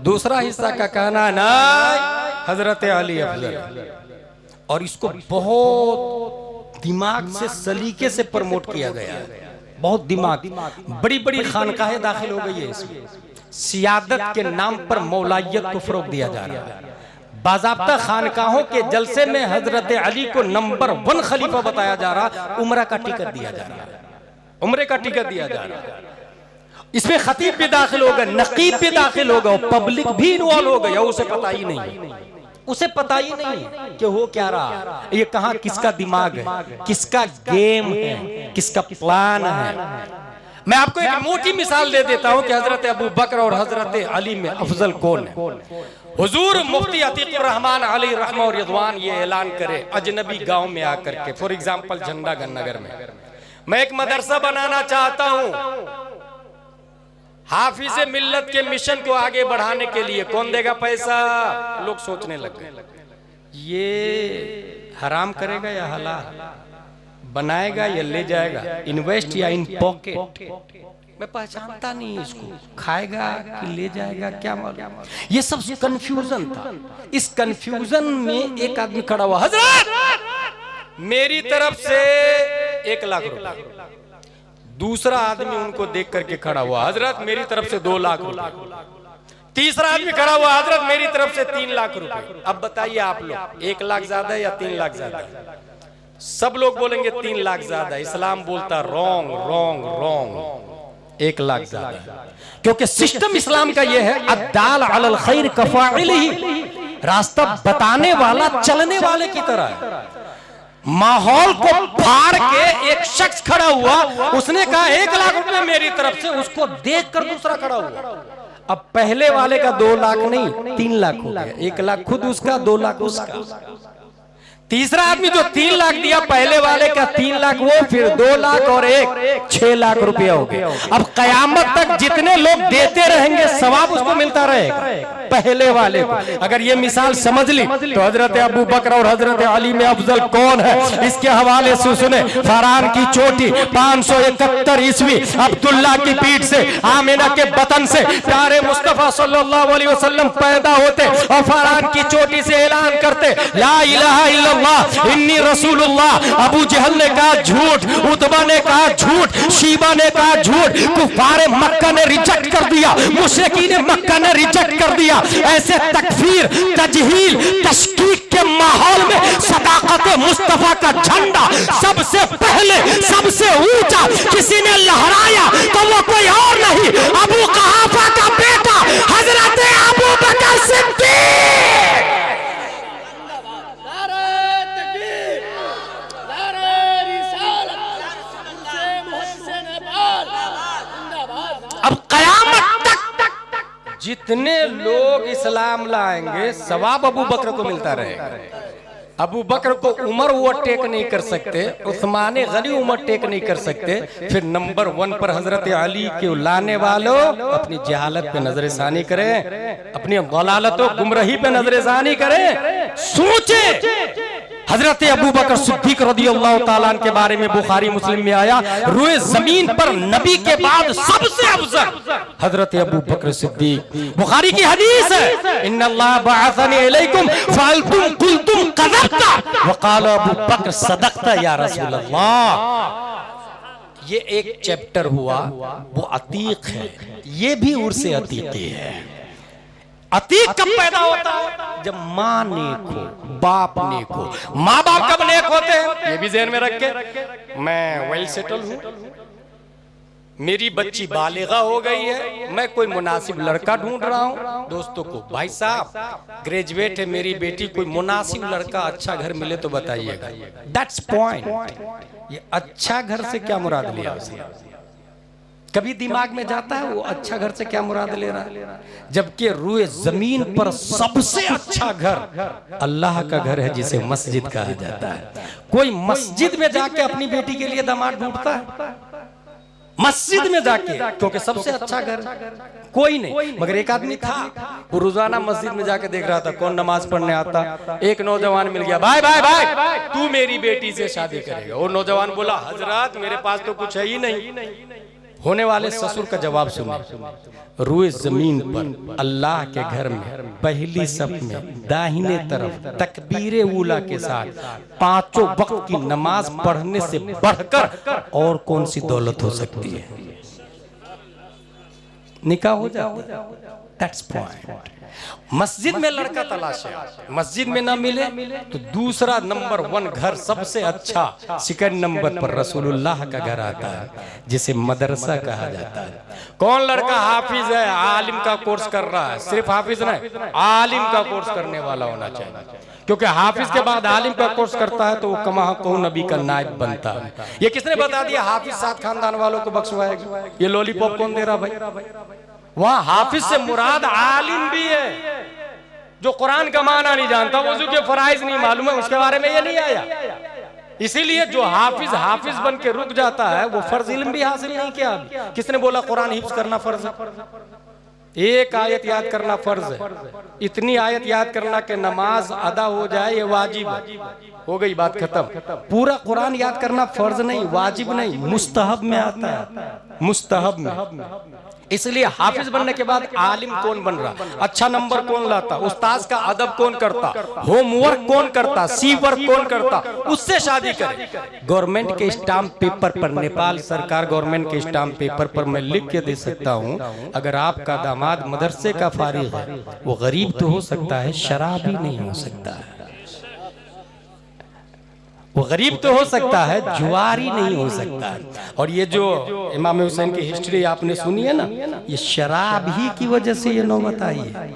दूसरा हिस्सा का कहना नहीं हजरत अली अफजल, और इसको बहुत दिमाग से सलीके से प्रमोट किया गया है, बहुत दिमाग, बड़ी बड़ी खानकाहें दाखिल हो गई है इसमें, सियादत के नाम पर मौलायत को फरोग दिया जा रहा है। बाज़ाब्ता खानकाहों के जलसे में हजरत अली को नंबर 1 खलीफा बताया जा रहा, उम्रा का टिकट दिया जा रहा है, उम्रे का टिकट दिया जा रहा है। इसमें खतीब भी दाखिल हो गए, नकीब भी दाखिल हो गए, पब्लिक भी इन्वॉल्व हो गई, उसे पता ही नहीं, उसे पता ही नहीं कि हो क्या रहा, ये कहां किसका दिमाग है, किसका गेम है, किसका प्लान है। मैं आपको एक मोटी मिसाल दे देता हूं कि हजरत अबू बकर और हजरत अली में अफजल कौन है। हुजूर मुफ्ती अतीकुर रहमान अली रहमा और रिदवान ये ऐलान करे अजनबी गांव में आकर के, फॉर एग्जांपल झंडा नगर में मैं एक मदरसा बनाना चाहता हूं हाफिज़े मिल्लत के मिशन को आगे बढ़ाने के लिए, कौन देगा पैसा? लोग सोचने लग गए ये हराम करेगा या हलाल, बनाएगा या ले जाएगा, इन्वेस्ट या इन पॉकेट, मैं पहचानता नहीं इसको, खाएगा कि ले जाएगा क्या मालूम। ये सब कंफ्यूजन था। इस कंफ्यूजन में एक आदमी खड़ा हुआ, हजरत मेरी तरफ से 1 लाख रुपए। दूसरा आदमी उनको देख करके खड़ा हुआ, हजरत मेरी तरफ से 2 लाख रुपए। तीसरा आदमी खड़ा हुआ, हजरत मेरी तरफ से 3 लाख रुपए। अब बताइए आप लोग 1 लाख ज्यादा है या 3 लाख ज्यादा है? सब लोग बोलेंगे 3 लाख ज्यादा। इस्लाम बोलता रॉन्ग रॉन्ग रॉन्ग, 1 लाख ज्यादा, क्योंकि सिस्टम इस्लाम का यह है अद्दाल अलल खैर कफाइलिही, रास्ता बताने वाला चलने वाले की तरह है। माहौल को फाड़ के एक शख्स खड़ा हुआ, उसने कहा 1 लाख रुपए मेरी तरफ से, उसको देखकर दूसरा खड़ा हुआ। अब पहले वाले का 2 लाख नहीं 3 लाख हो गया, 1 लाख खुद उसका, 2 लाख उसका। तीसरा आदमी जो 3 लाख दिया, पहले वाले का 3 लाख वो, फिर 2 लाख और 1 6 लाख रुपया हो गया। अब कयामत तक जितने लोग देते रहेंगे सवाब उसको मिलता रहेगा, पहले वाले को। अगर ये मिसाल समझ ली तो हजरत अबू बकर और हजरत अली में अफजल कौन है इसके हवाले से सुने। फरहान की चोटी 571 ईस्वी अब्दुल्ला की पीठ से, आमिना के बतन से प्यारे मुस्तफा सल्लल्लाहु अलैहि वसल्लम पैदा होते और फरहान की चोटी से ऐलान करते ला इलाहा इल्लल्लाह इन्नी रसूलुल्लाह। अबू जहल ने कहा झूठ, उतबा ने कहा झूठ, शीबा ने कहा झूठ, कुफारे मक्का ने रिजेक्ट कर दिया, मुशरिकीन मक्का ने रिजेक्ट कर दिया। ऐसे तकफीर, तजहील, तशकीक के माहौल में सदाकत मुस्तफा का झंडा सबसे पहले, सबसे ऊंचा किसी ने लहराया तो वो कोई और नहीं, अबू कहाफा का बेटा हजरत अबू बकर सिद्दीक। अब कयामत तक जितने लोग इस्लाम लाएंगे सवाब अबू बकर को मिलता रहेगा। अबू बकर को उमर ओवरटेक नहीं कर सकते, उस्मान गनी ओवरटेक नहीं कर सकते। फिर नंबर 1 पर हजरत अली के लाने वालों अपनी जहालत पे नजरसानी करें, अपनी गलालत और गुमराही पे नजरसानी करें। सोचे हजरत अबू बकर सिद्दीक रज़ियल्लाहु ताला अन्हु के बारे में बुखारी मुस्लिम में आया, रुए जमीन पर नबी के बाद सबसे अफजल हजरत अबू बकर सिद्दीक। बुखारी की हदीस है इन्नल्लाह बअसनी इलैकुम फअल्तुम कुल्तुम कज़बता वक़ाल अबू बकर सदक़ता या रसूलल्लाह। ये एक चैप्टर हुआ, वो अतीक है, ये भी उर्से अतीकी है। अतीक कब पैदा होता है? जब माँ नेक हो, बाप नेक हो। माँ बाप कब नेक होते हैं ये भी ज़हन में रख के, मैं वेल सेटल हूँ, मेरी बच्ची बालिगा हो गई है, मैं कोई मुनासिब लड़का ढूंढ रहा हूँ। दोस्तों को भाई साहब ग्रेजुएट है मेरी बेटी, कोई मुनासिब लड़का अच्छा घर मिले तो बताइएगा। That's point. ये अच्छा घर से क्या मुराद लिया उसने? कभी दिमाग में जाता है वो अच्छा घर से क्या मुराद ले रहा है, जबकि रूए जमीन पर सबसे अच्छा घर अल्लाह का घर है जिसे मस्जिद कहा जाता है। कोई मस्जिद में जाके अपनी बेटी के लिए दामाद ढूंढता है? मस्जिद में जाके, क्योंकि सबसे अच्छा घर कोई नहीं। मगर एक आदमी था, वो रोजाना मस्जिद में जाके देख रहा था कौन नमाज पढ़ने आता। एक नौजवान मिल गया, भाई भाई भाई तू मेरी बेटी से शादी करेगा? वो नौजवान बोला, हजरत मेरे पास तो कुछ है ही नहीं। होने वाले ससुर का जवाब सुने, रूए जमीन पर अल्लाह के घर में पहली सफ में दाहिने तरफ तकबीरे उला के साथ 5 वक्त की नमाज पढ़ने से बढ़कर और कौन सी दौलत हो सकती है? निकाह हो जाता है। That's point. मस्जिद में लड़का तलाशे, मस्जिद में ना मिले तो दूसरा नंबर 1 घर सबसे अच्छा, सेकंड नंबर पर रसूलुल्लाह का घर आता है जिसे मदरसा कहा जाता है। कौन लड़का हाफिज है, आलिम का कोर्स कर रहा है, सिर्फ हाफिज नहीं आलिम का कोर्स करने वाला होना चाहिए, क्योंकि हाफिज के बाद आलिम का कोर्स करता है तो वो कमा कहूं नबी का नायब बनता है। ये किसने बता दिया हाफिज 7 खानदान वालों को बख्शवाएगा? ये लॉलीपॉप कौन दे रहा भाई? वहां हाफिज से मुराद आलिम भी है जो कुरान का माना नहीं जानता, वजू के फराइज नहीं मालूम है, उसके बारे में ये नहीं आया। इसीलिए जो हाफिज बन के रुक जाता है वो फर्ज इल्म भी हासिल नहीं किया। किसने बोला कुरान हिफ्ज करना फर्ज है? एक आयत याद करना फर्ज है। इतनी आयत याद करना कि नमाज अदा हो जाए ये वाजिब है, हो गई बात खत्म। पूरा कुरान याद करना फर्ज नहीं, वाजिब नहीं, मुस्तहब में आता है, मुस्तहब में। इसलिए हाफिज बनने के बाद आलिम कौन बन रहा, अच्छा नंबर कौन लाता, उस्ताद का अदब कौन करता, होमवर्क कौन करता, सी वर्क कौन करता, उससे शादी करे। गवर्नमेंट के स्टाम्प पेपर पर, नेपाल सरकार गवर्नमेंट के स्टाम्प पेपर पर मैं लिख के दे सकता हूं, अगर आपका दामाद मदरसे का फारिग है वो गरीब तो हो सकता है, शराबी नहीं हो सकता है। वो गरीब तो हो सकता है, जुआरी नहीं हो सकता है। और ये जो इमाम हुसैन की हिस्ट्री आपने सुनी है ना, ये शराब ही की वजह से ये नौबत आई है।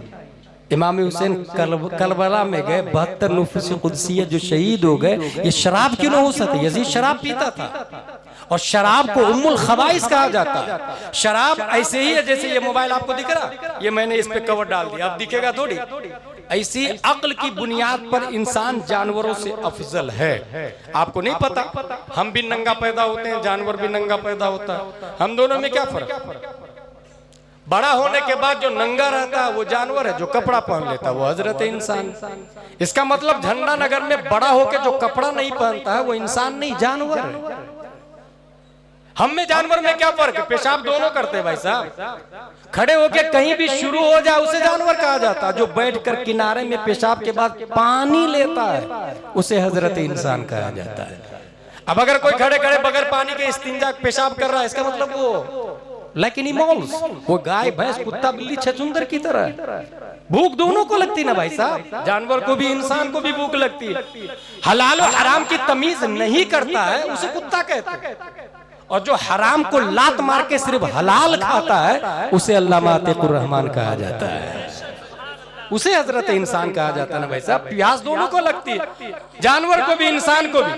इमाम हुसैन करबला में गए, 72 नुफूस कुदसिया जो शहीद हो गए, ये शराब क्यों नहीं हो सकती? यजीद शराब पीता था और शराब को उम्मुल खबाइस कहा जाता है। शराब ऐसे ही है जैसे ये मोबाइल आपको दिख रहा, ये मैंने इस पे कवर डाल दिया, अब दिखेगा थोड़ी। ऐसी अक्ल की बुनियाद पर इंसान जानवरों से अफजल है। आपको नहीं पता, हम भी नंगा पैदा होते हैं, जानवर भी नंगा पैदा होता है, हम दोनों में क्या फर्क? बड़ा होने के बाद जो नंगा रहता है वो जानवर है, जो कपड़ा पहन लेता है वो हजरत इंसान। इसका मतलब झंडा नगर में बड़ा होकर जो कपड़ा नहीं पहनता है वो इंसान नहीं, जानवर है। हम में जानवर में क्या फर्क है? पेशाब दोनों करते हैं भाई साहब। खड़े होके कहीं भी शुरू हो जाए उसे जानवर कहा जाता है, जो बैठकर किनारे में पेशाब के बाद पानी लेता है उसे हजरत इंसान कहा जाता है। अब अगर कोई खड़े खड़े बगैर पानी के इस्तिंजा पेशाब कर रहा है, इसका मतलब वो लेकिन इमोल्स, वो गाय भैंस कुत्ता बिल्ली छछूंदर की तरह भूख दोनों को लगती ना भाई साहब, जानवर को भी इंसान को भी भूख लगती है। हलाल और हराम की तमीज नहीं करता है उसे कुत्ता कहते हैं, और जो हराम को लात मार के सिर्फ हलाल खाता है उसे अल्लामा अतीकुर रहमान कहा जाता है, उसे हजरत इंसान कहा जाता है ना भाई साहब। प्यास दोनों को लगती है, जानवर को भी इंसान को भी।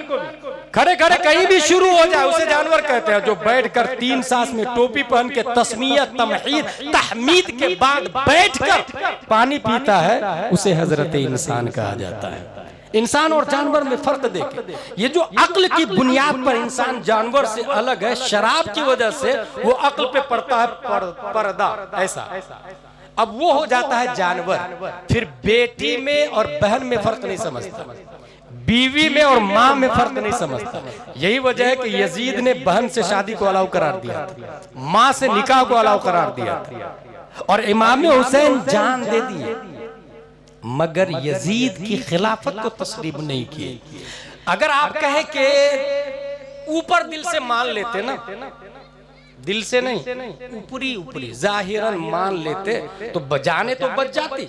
खड़े खड़े कहीं भी शुरू हो जाए उसे जानवर कहते हैं। जो बैठकर 3 सांस में टोपी पहन के तस्मीयत तमहीद तहमीद के बाद बैठकर पानी पीता है उसे हजरत इंसान कहा जाता है। इंसान और जानवर में फर्क देखें, ये जो अक्ल की बुनियाद पर इंसान जानवर से अलग है, शराब की वजह से वो अक्ल पे पड़ता है पर्दा ऐसा, अब वो हो जाता है जानवर। फिर बेटी में और बहन में फर्क नहीं समझता, बीवी में और माँ में फर्क नहीं समझता। यही वजह है कि यजीद ने बहन से शादी को अलाउ करार दिया था, माँ से निकाह को अलाउ करार दिया था, और इमाम हुसैन जान दे दिए, मगर यजीद की खिलाफत को तस्लीम नहीं की। अगर आप कहें कि ऊपर दिल से मान लेते ना, दिल से नहीं ऊपरी ऊपरी जाहिरन मान लेते तो बजाने तो बच जाती,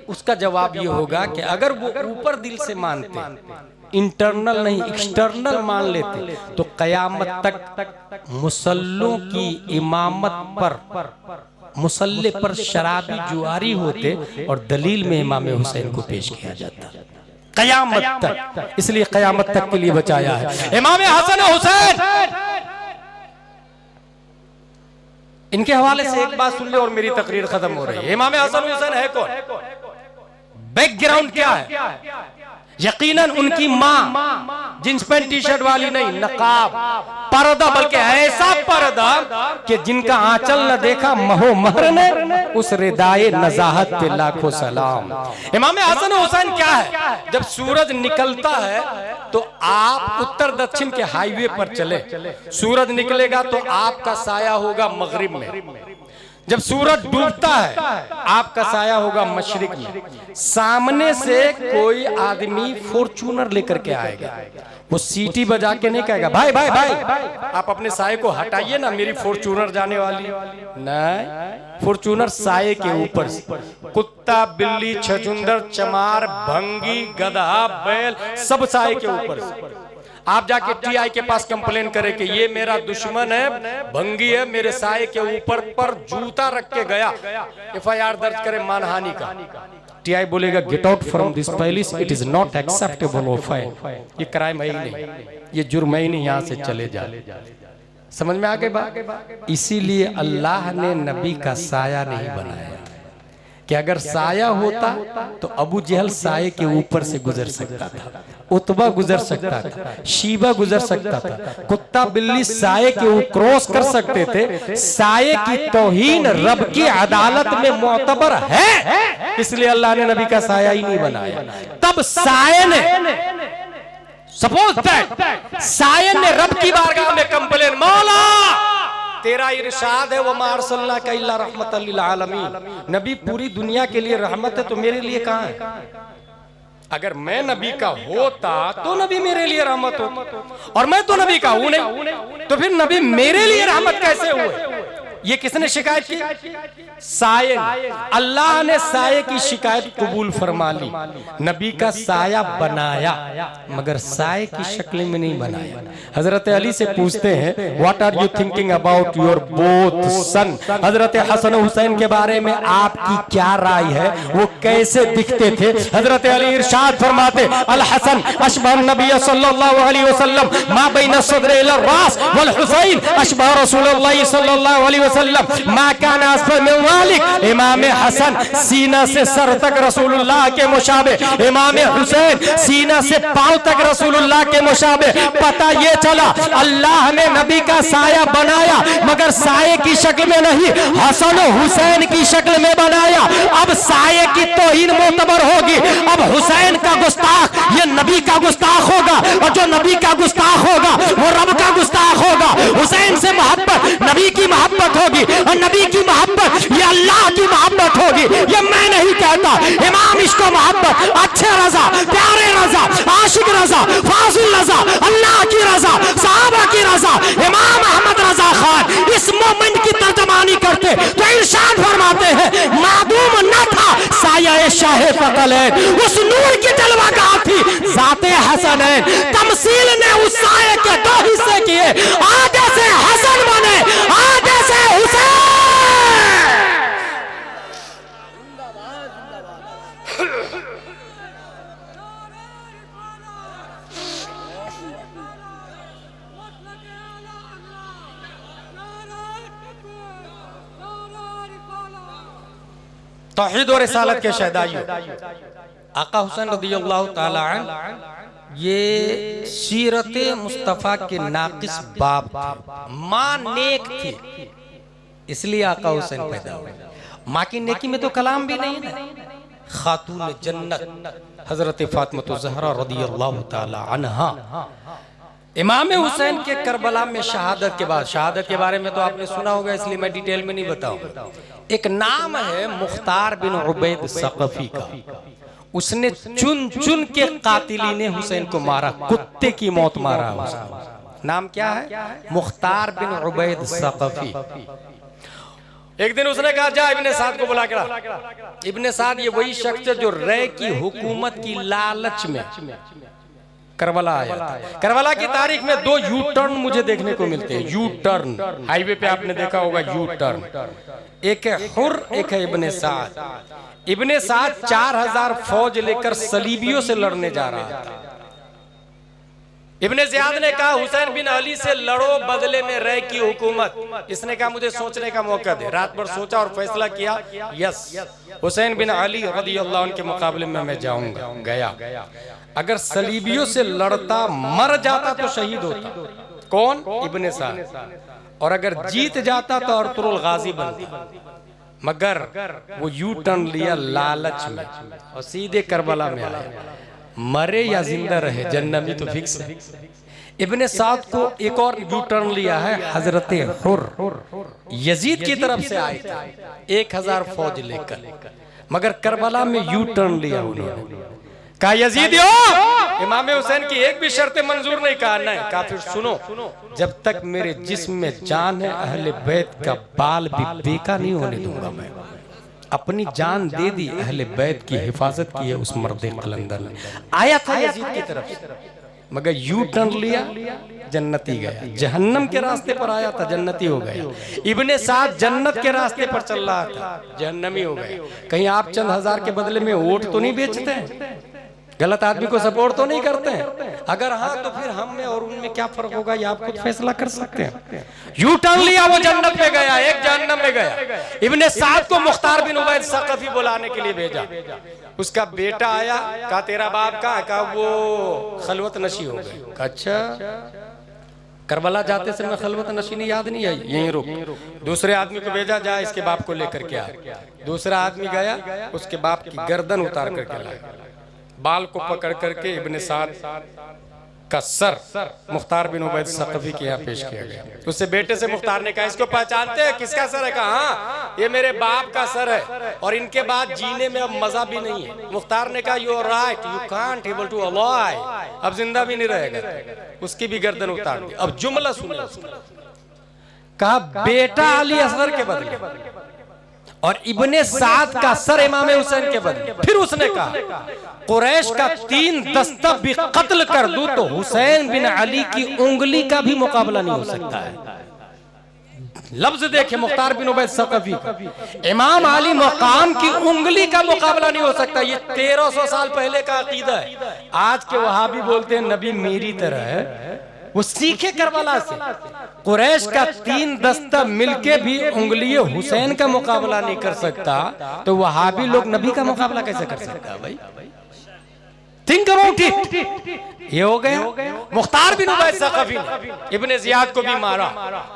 उसका जवाब ये होगा कि अगर वो ऊपर दिल से मानते, इंटरनल नहीं एक्सटर्नल मान लेते, तो कयामत तक मुसल्लों की इमामत पर मुसल्ले पर शराबी जुआरी होते और दलील में इमाम हुसैन को पेश किया जाता कयामत तक। इसलिए कयामत तक के लिए बचाया है। इमाम हसन हुसैन इनके हवाले से एक बात सुन ले और मेरी तकरीर खत्म हो रही है। इमाम हसन हुसैन है कौन? बैकग्राउंड क्या है? यकीनन उनकी मां जींस पैंट टी शर्ट वाली नहीं, नकाब पर्दा, बल्कि ऐसा पर्दा कि जिनका आंचल न देखा महो महर ने, उस रिदाए नजाहत पे लाखों सलाम। इमाम हसन हुसैन क्या है? जब सूरज निकलता है तो आप उत्तर दक्षिण के हाईवे पर चले, सूरज निकलेगा तो आपका साया होगा मगरिब में, जब सूरज डूबता है आपका साया होगा मशरिक में। सामने से कोई आदमी फॉर्च्यूनर लेकर के आएगा, वो सीटी बजा के नहीं कहेगा भाई भाई भाई आप अपने साये को हटाइए ना, मेरी फॉर्च्यूनर जाने वाली। नहीं, फॉर्च्यूनर साये के ऊपर से, कुत्ता बिल्ली छछुंदर चमार भंगी गधा बैल सब साये के ऊपर से। आप जाके टीआई के पास कंप्लेन करें कि ये मेरा दुश्मन है, भंगी है, मेरे साये के ऊपर पर जूता रख के गया, एफआईआर दर्ज करें मानहानि का। टीआई बोलेगा get out from this palace, it is not acceptable offence, ये क्राइम है ही नहीं, ये जुर्म है ही नहीं, यहाँ से चले जा। समझ में आ गई बात? इसीलिए अल्लाह ने नबी का साया नहीं बनाया कि अगर साया होता तो अबू जहल साये के ऊपर से गुजर सकता था, उतबा गुजर सकता था, शीबा गुजर सकता था, कुत्ता बिल्ली साये के ऊपर क्रॉस कर सकते थे। साये की तौहीन रब की अदालत में मोतबर है, इसलिए अल्लाह ने नबी का साया ही नहीं बनाया। तब साये ने सपोज दैट साये ने रब की बारगाह में कंप्लेन, मौला तेरा इरशाद है वो मारसल्ला का इल्ला रहमतल लिल आलमीन, नबी पूरी दुनिया के लिए रहमत है, तो मेरे लिए कहां है? अगर मैं नबी का होता तो नबी मेरे लिए रहमत होता, और मैं तो नबी का हूं नहीं, तो फिर नबी मेरे लिए रहमत कैसे हुए? ये किसने शिकायत की? साये। अल्लाह ने साये की शिकायत कबूल फरमा ली, नबी का साया बनाया, मगर साये की शक्ल में नहीं बनाया। हजरत अली से पूछते हैं what are you thinking about your both son, हजरत हसन हुसैन के बारे में आपकी क्या राय है, वो कैसे दिखते थे? हजरत अली इरशाद फरमाते अल हसन अशबह नबी सल्लल्लाहु अलैहि वसल्लम मा बैन सदर इला रास वल हुसैन अशबह रसूलुल्लाह सल्लल्लाहु अलैहि वसल्लम मा काना असफल मिन वालिक। इमाम हसन सीना से सर तक रसूलुल्लाह के मुशाबे, इमाम हुसैन सीना से पांव तक रसूलुल्लाह के मुशाबे। पता ये चला अल्लाह ने नबी का साया बनाया मगर साये की शक्ल में नहीं, हसन हुसैन की शक्ल में बनाया। अब साये की तौहीन मोतबर होगी, अब हुसैन का गुस्ताख ये नबी का गुस्ताख होगा, और जो नबी का गुस्ताख होगा वो रब का गुस्ताख होगा। हुसैन से मोहब्बत नबी की मोहब्बत होगी, और नबी की मोहब्बत ये अल्लाह की मोहब्बत होगी। ये मैं नहीं कहता, इमाम इसको मोहब्बत, अच्छे रजा, प्यारे रजा, आशिक रजा, फाजिल रजा, अल्लाह की रजा, सहाबा की रजा, इमाम अहमद रजा खान इस मोमेंट की तर्जमानी करते तो इरशाद फरमाते हैं मादूम न था साया शाह फकलैन, उस नूर की जलवागाह थी जाते हसनैन। तमसील ने उस साये के दो हिस्से किए, आधे से हसन बने, आधे से हुसैन। तौहीद और रिसालत के शहदाइयों, आका हुसैन रज़ियल्लाहु ताला अन्हु ये सीरत मुस्तफ़ा के नाकिस बाप थे, माँ नेक थी, इसलिए आका हुसैन पैदा हुए। माँ की नेकी में तो कलाम भी नहीं है। खातून जन्नत हजरत फातिमा ज़हरा रज़ियल्लाहु ताला अन्हा, इमाम हुसैन के करबला में शहादत के बाद, शहादत के बारे में तो आपने सुना होगा इसलिए मैं डिटेल में नहीं बताऊं। एक नाम है मुख्तार बिन उबैद सक़फ़ी का, उसने चुन चुन के कातिली ने हुसैन को मारा, कुत्ते की मौत मारा उसने। नाम क्या है? मुख्तार बिन उबैद सक़फ़ी। एक दिन उसने कहा जा इब्ने साद को बुला के ला। इब्ने साद ये वही शख्स है जो रे की हुकूमत की लालच में करबला आया था। करबला की तारीख में दो यू टर्न मुझे देखने को मिलते हैं। यू टर्न हाईवे पे आपने देखा होगा, यू टर्न, एक है हुर, एक है इब्ने साद। इब्ने साद 4000 फौज लेकर सलीबियों से लड़ने जा रहा था। इब्ने ज़ियाद ने कहा हुसैन बिन अली से लड़ो, बदले में रय की हुकूमत। इसने कहा मुझे सोचने का मौका दे। रात भर सोचा और फैसला किया, यस हुसैन बिन अली रज़ियल्लाहु अन्हु के मुकाबले में मैं जाऊंगा। गया। अगर सलीबियों से लड़ता, मर जाता तो शहीद होता। कौन? इब्ने साद। और अगर जीत जाता तो अर्तुरुल गाजी बनता। मगर वो यू टर्न लिया लालच में और सीधे करबला में आया। मरे या जिंदा रहे, जन्नमी तो फिक्स है। इब्ने साद को एक और यू टर्न लिया है, हजरत हुर यजीद की तरफ से आए थे 1000 फौज लेकर, मगर करबला में यू टर्न लिया उन्होंने। कहा यजीदियो, इमाम हुसैन की एक भी शर्त मंजूर नहीं। कहा नहीं। कहा फिर सुनो, जब तक मेरे जिस्म में जान है अहले बैत का बाल भी बेका नहीं होने दूंगा मैं। अपनी जान दे दी, अहले बैत की हिफाजत की है उस मर्दे कलंदर ने। आया था यजीद की तरफ से, मगर यू टर्न लिया, जन्नती गया। जहन्नम के रास्ते पर आया था, जन्नती हो गया। इब्ने साद जन्नत के रास्ते पर चल रहा था, जहन्नमी हो गया। कहीं आप चंद हजार के बदले में वोट तो नहीं बेचते हैं? गलत आदमी को सपोर्ट तो नहीं करते हैं? अगर हाँ तो फिर हम में और उनमें क्या फर्क होगा, ये आप खुद फैसला कर सकते हैं। यू टर्न लिया, वो जन्नत में गया, एक जहन्नम में गया। इब्ने साद को मुख्तार बिन उबैद सक़फ़ी बुलाने के लिए भेजा। उसका बेटा आया, कहा तेरा बाप कहाँ? कहा वो खलवत नशी हो गए। अच्छा, करबला जाते समय खलवत नशी नहीं याद नहीं आई? यहीं रुक। दूसरे आदमी को भेजा, जा इसके बाप को लेकर के आ। दूसरा आदमी गया, उसके बाप की गर्दन उतार करके लाया, बाल को पकड़ करके इब्ने साद का सर मुख्तार बिन उबैद सक़फ़ी के यहाँ पेश किया गया। उससे बेटे से मुख्तार ने कहा इसको पहचानते हैं? किसका सर है? कहा हाँ, ये मेरे बाप का सर है और इनके बाद जीने में अब मजा भी नहीं है। मुख्तार ने कहा you are right, you can't able to alive, अब जिंदा भी नहीं रहेगा। उसकी भी गर्दन उतार दी। अब जुमला सुने उसका। कहा बेटा अली असगर के बदले और इब्ने साद का सर इमाम हुसैन के बदले। फिर उसने कहा कुरैश का 3 दस्ता भी कत्ल कर दूं तो हुसैन बिन अली की उंगली का भी मुकाबला नहीं हो सकता है। लफ्ज देखे मुख्तार बिन उबैद सक़फ़ी, इमाम अली मकाम की उंगली का मुकाबला नहीं हो सकता। ये 1300 साल पहले का अकीदा है। आज के वहाबी बोलते हैं नबी मेरी तरह है, वो सीखे करबला से। कुरैश का 3 दस्ता मिलके भी उंगली हुसैन का मुकाबला नहीं कर सकता, तो वहाबी लोग नबी का मुकाबला कैसे कर सकता है भाई? Think about it. ये हो गया। मुख्तार बिन उबैद सक़फ़ी ने इब्ने ज़ियाद को भी मारा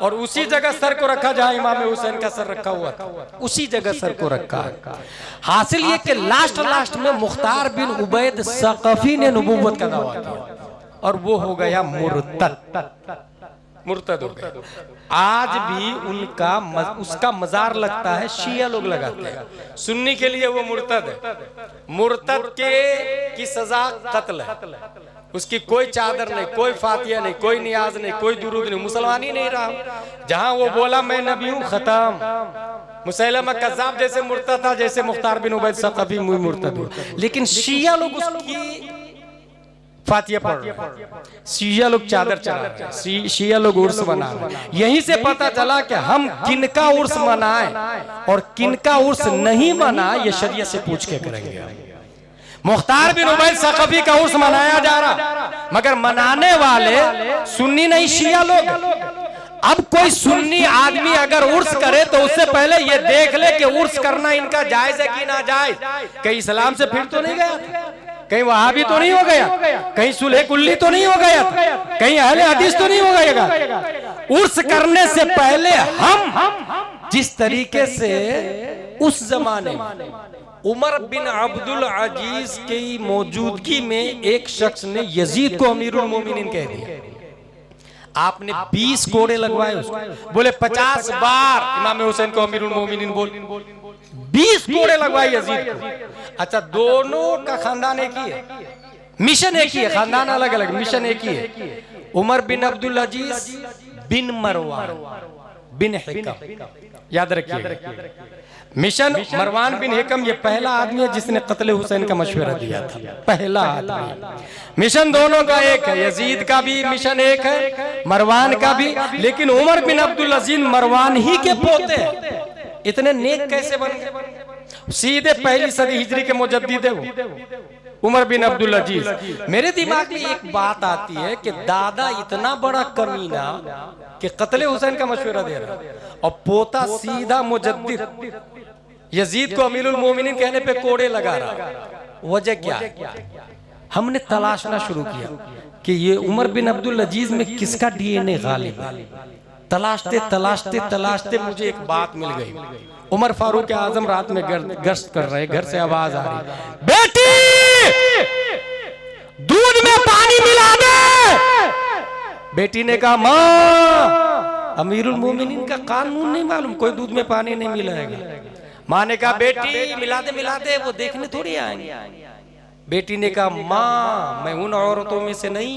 और उसी जगह सर को रखा जहां इमाम हुसैन का सर रखा हुआ था, उसी जगह सर को रखा। हासिल ये कि लास्ट में मुख्तार बिन उबैद सक़फ़ी ने नबूवत का दावा किया और वो हो गया मुर्तद हो गया। आज भी उसका मजार लगता है, शिया लोग लगाते हैं। सुन्नी के लिए वो मुर्तद है। मुर्तद की सजा कत्ल है। उसकी कोई चादर नहीं, कोई फातिया नहीं, कोई नियाज नहीं, कोई दुरूद नहीं, मुसलमान ही नहीं रहा। जहां वो बोला मैं नबी हूं, खत्म। मुसैलमा कज़्ज़ाब जैसे मुर्तद था, जैसे मुख्तार बिन उबैद सक़फ़ी मुर्तद हुआ। लेकिन शिया लोग उसकी फातिया पढ़ रहे हैं, शिया लोग चादर चढ़ा रहे हैं, शिया लोग उर्स मना रहे हैं। यहीं से पता चला कि हम किनका उर्स मनाएं और किनका उर्स नहीं मना, ये शरीयत से पूछ के करेंगे। मुख्तार बिन उबैद सक़फ़ी का उर्स मनाया जा रहा, मगर मनाने वाले सुन्नी नहीं, शिया लोग। अब कोई सुन्नी आदमी अगर उर्स करे तो उससे पहले ये देख ले कि उर्स करना इनका जायज है कि ना जायज। कहीं इस्लाम से फिर तो नहीं गया, कहीं वहाबी तो नहीं हो गया, कहीं सुलह कुल्ली तो नहीं हो गया, कहीं अहले हदीस तो नहीं हो गया। उर्स करने से पहले हम जिस तरीके से उस जमाने में उमर बिन अब्दुल अजीज की मौजूदगी में एक शख्स ने यजीद को अमीरुल मोमिनीन कह दिया। आपने 20 कोड़े लगवाए उसको, बोले 50 बार इमाम हुसैन को अमीरुल मोमिनीन बोल, 20 कोड़े लगवाए यजीद को। अच्छा, दोनों का खानदान एक ही है, मिशन एक ही है, खानदान अलग अलग, मिशन एक ही है। उमर बिन अब्दुल अजीज बिन मरवान बिन हिकम, याद रखिए। मिशन मरवान बिन हिकम ये पहला आदमी है जिसने कत्ल हुसैन का मशवरा दिया था, पहला आदमी। मिशन दोनों का एक है, यजीद का भी मिशन एक है, मरवान का भी। लेकिन उमर बिन अब्दुल अजीज मरवान ही के पोते हैं। इतने नेक कैसे बन गए? सीधे पहली सदी हिजरी के मुजद्दिद है वो। उमर बिन अब्दुल अजीज। मेरे दिमाग में एक बात आती है कि दादा इतना बड़ा कमीना कि कत्ले हुसैन का मशवरा दे रहा और पोता सीधा मुजद्दिद यजीद को अमीरुल मोमिनीन कहने पे कोड़े लगा रहा। वजह क्या है? हमने तलाशना शुरू किया कि ये उमर बिन अब्दुल अजीज में किसका डीएनए गालिब है। तलाशते तलाशते तलाशते मुझे एक बात मिल गई। उमर फारूक आजम रात में गश्त कर रहे, घर से आवाज आ रही, बेटी दूध में पानी मिला दे। बेटी ने कहा माँ, अमीरुल मोमिनीन का कानून नहीं मालूम, कोई दूध में पानी नहीं मिलाएगा। माँ ने कहा बेटी मिला दे, वो देखने थोड़ी आएंगे। बेटी ने कहा माँ, मैं उन औरतों में से नहीं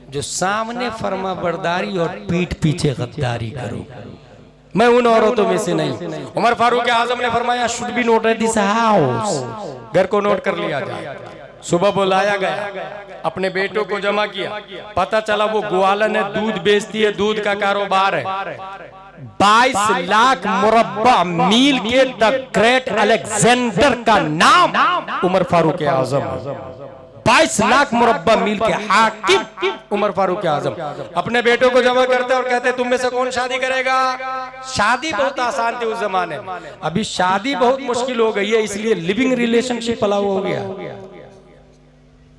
जो सामने फर्मा बरदारी और पीठ पीछे गद्दारी करूं, मैं उन औरतों में से नहीं। उमर फारूक आजम ने फरमाया should be noted this house, घर को नोट कर लिया जाए। सुबह बुलाया गया, अपने बेटों को जमा किया, पता चला वो ग्वालन है, दूध बेचती है, दूध का कारोबार है। 22 लाख मुरब्बा मील के द ग्रेट अलेक्जेंडर का नाम उमर फारूक आजम। 22 लाख मुरब्बा मील के हाकिम उमर फारूक आजम अपने बेटों को जमा करते और कहते तुम में से कौन शादी करेगा। शादी बहुत आसान थी उस जमाने में, अभी शादी बहुत मुश्किल हो गई है, इसलिए लिविंग रिलेशनशिप अलाउ हो गया।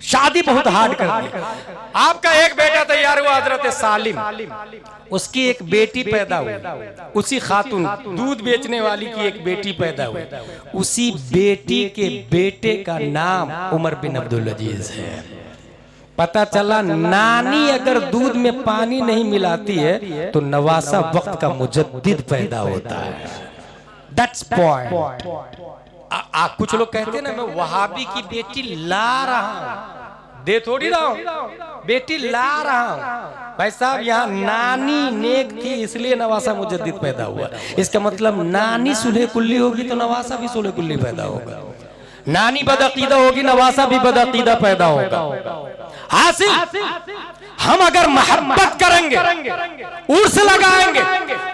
शादी बहुत हार्ड कर दी। आपका एक बेटा तैयार हुआ हजरत सालिम, उसकी एक बेटी पैदा हुई, उसी खातून दूध बेचने वाली की एक बेटी पैदा हुई, उसी बेटी के बेटे का नाम उमर बिन अब्दुल अजीज है। पता चला नानी अगर दूध में पानी नहीं मिलाती है तो नवासा वक्त का मुजद्दिद पैदा होता है। That's point. कुछ लोग कहते हैं ना, मैं वहाबी की बेटी ला रहा हूं, दे थोड़ी रहा हूं, बेटी ला रहा हूं। भाई साहब यहाँ नानी नेक थी इसलिए नवासा मुजद्दिद पैदा हुआ। इसका मतलब नानी सुलह कुल्ली होगी तो नवासा भी सुलह कुल्ली पैदा होगा, नानी बदअकीदा होगी नवासा भी बदअकीदा पैदा होगा। हासिल हम अगर मोहब्बत करेंगे, उर्स लगाएंगे।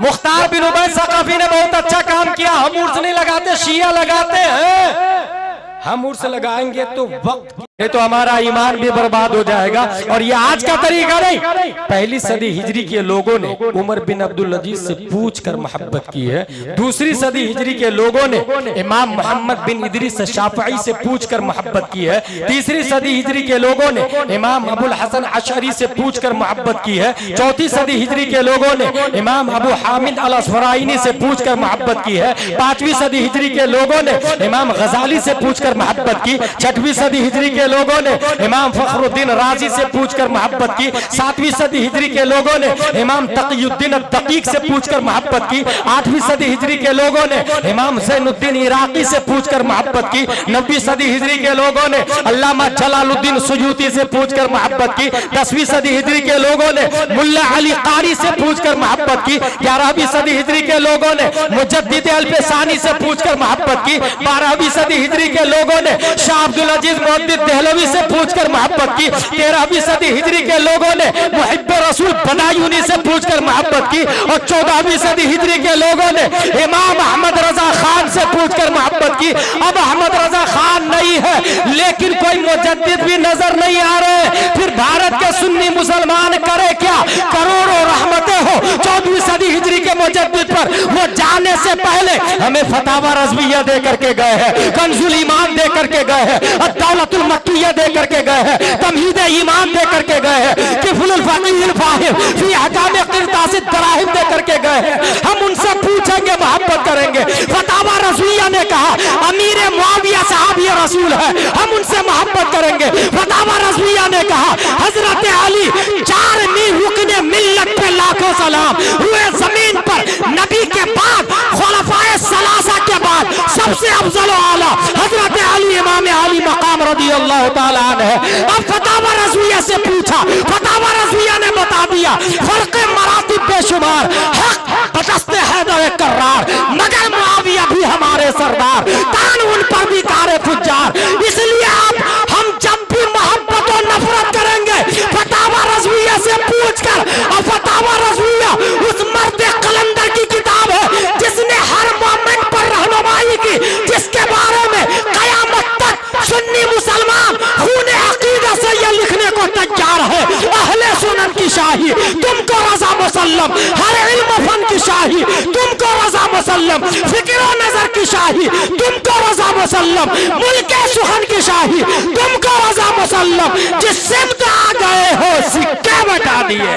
मुख्तार बिन उबैद सकाफी ने बहुत अच्छा काम किया। हम उर्स नहीं लगाते, शिया लगाते हैं। हम उर्स लगाएंगे तो वक्त नहीं तो हमारा ईमान भी बर्बाद हो जाएगा। और ये आज का तरीका नहीं, पहली सदी हिजरी के लोगों ने उमर बिन अब्दुल अजीज से पूछकर मोहब्बत की है। दूसरी सदी हिजरी के लोगों ने इमाम मोहम्मद बिन इदरीस शाफई से पूछकर मोहब्बत की है। तीसरी सदी हिजरी के लोगों ने इमाम अबुल हसन अशअरी से पूछकर मोहब्बत की है। चौथी सदी हिजरी के लोगों ने इमाम अबू हामिद अल असफराइनी से पूछकर मोहब्बत की है। पांचवी सदी हिजरी के लोगों ने इमाम गजाली से पूछकर मोहब्बत की। छठवीं सदी हिजरी के लोगों ने इमाम फखरुद्दीन राजी से पूछकर मोहब्बत की। सातवीं सदी हिजरी के लोगों ने इमाम तकीयुद्दीन दकीक से पूछकर मोहब्बत की। आठवीं सदी हिजरी के लोगों ने इमाम ज़ैनुद्दीन इराकी से पूछकर मोहब्बत की। 9वीं सदी हिजरी के लोगों ने अल्लामा जलालुद्दीन सुयूती से पूछकर मोहब्बत की। 10वीं सदी हिजरी के लोगों ने मुल्ला अली कारी से पूछकर मोहब्बत की। 11वीं सदी हिजरी के लोगों ने मुजद्दिद अल-पेशानी से पूछकर मोहब्बत की। 12वीं सदी हिजरी के लोगों ने शाह अब्दुल अजीज मुहद्दिद देहलवी से पूछकर मोहब्बत की। 13वीं सदी हिजरी के लोगों ने मुहिब्बे रसूल बदायूनी से पूछकर मोहब्बत की। और 14वीं सदी हिजरी के लोगों ने इमाम अहमद रजा खान से पूछकर मोहब्बत की। अब अहमद रजा खान नहीं है लेकिन कोई मुजद्दिद भी नजर नहीं आ रहे, फिर भारत के सुन्नी मुसलमान करे क्या? करोड़ों रहमतें हो 14वीं सदी हिजरी के मुजद्दिद पर, वो जाने से पहले हमें फतावा रज़विया दे करके गए हैं, कंजुल ईमान दे करके गए हैं, अद-दौलतुल मक्किया दे करके गए हैं, तमहीद ईमान दे करके गए हैं, किफ़ुल फ़क़ीह फ़ाहिम फ़ी अहकाम क़िरतास दराहिम दे करके गए हैं। हम उनसे पूछेंगे, मोहब्बत करेंगे। फतावा रज़विया ने कहा अमीर मुआविया सहाबी रसूल है, हम उनसे मोहब्बत करेंगे। फतावा रज़विया ने कहा हजरत अली 4 मील रुकने मिल्लत पे लाखों सलाम हुए जमीन पर, नबी के बाद खुलफाए सलासा के बाद सबसे अफजल आला हजरत अली इमाम अली मकाम रज़ियल्लाहु ताला अन्हु है। अब फतावा रज़विया से पूछा, फतावा रज़विया ने बता दिया फर्क़े मरातिब बेशुमार, हक बदस्ते हैदर कर्रार, मगर मुआविया भी हमारे सरदार, तान उन पर भी कारे फुज्जार। इसलिए अब हम जब भी मोहब्बत और नफरत करेंगे फतावा रज़विया से पूछकर, और फतावा रज़विया उस मर्द कलंदर की किताब है जिसने हर मोमेंट पर रहनुमाई की, जिसके बारे में कयामत तक सुन्नी मुसलमान मुसल्लम, फिक्र नजर की शाही तुमको रजा मुसल्लम, मुल्क सुखन की शाही तुमको रजा मुसल्लम, जिस सिमत आ गए हो सिक्के बता दिए।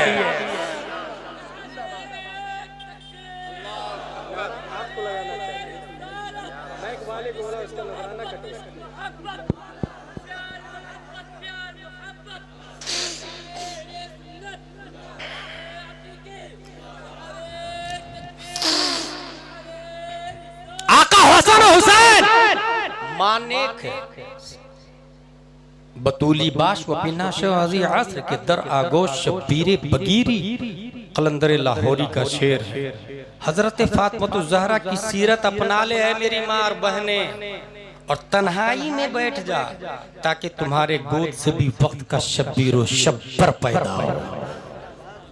आका हसन हुसैन मानेक बतूली बाश व पिनाशाजी असर के दर आगोश शब्बीर बगीरी कलंदर लाहौरी का शेर है। हजरत फातिमा ज़हरा की सीरत अपना ले है मेरी माँ और बहने, और तन्हाई में बैठ जा ताकि तुम्हारे गोद से भी वक्त का शब्बीर शब्बर पैदा हो,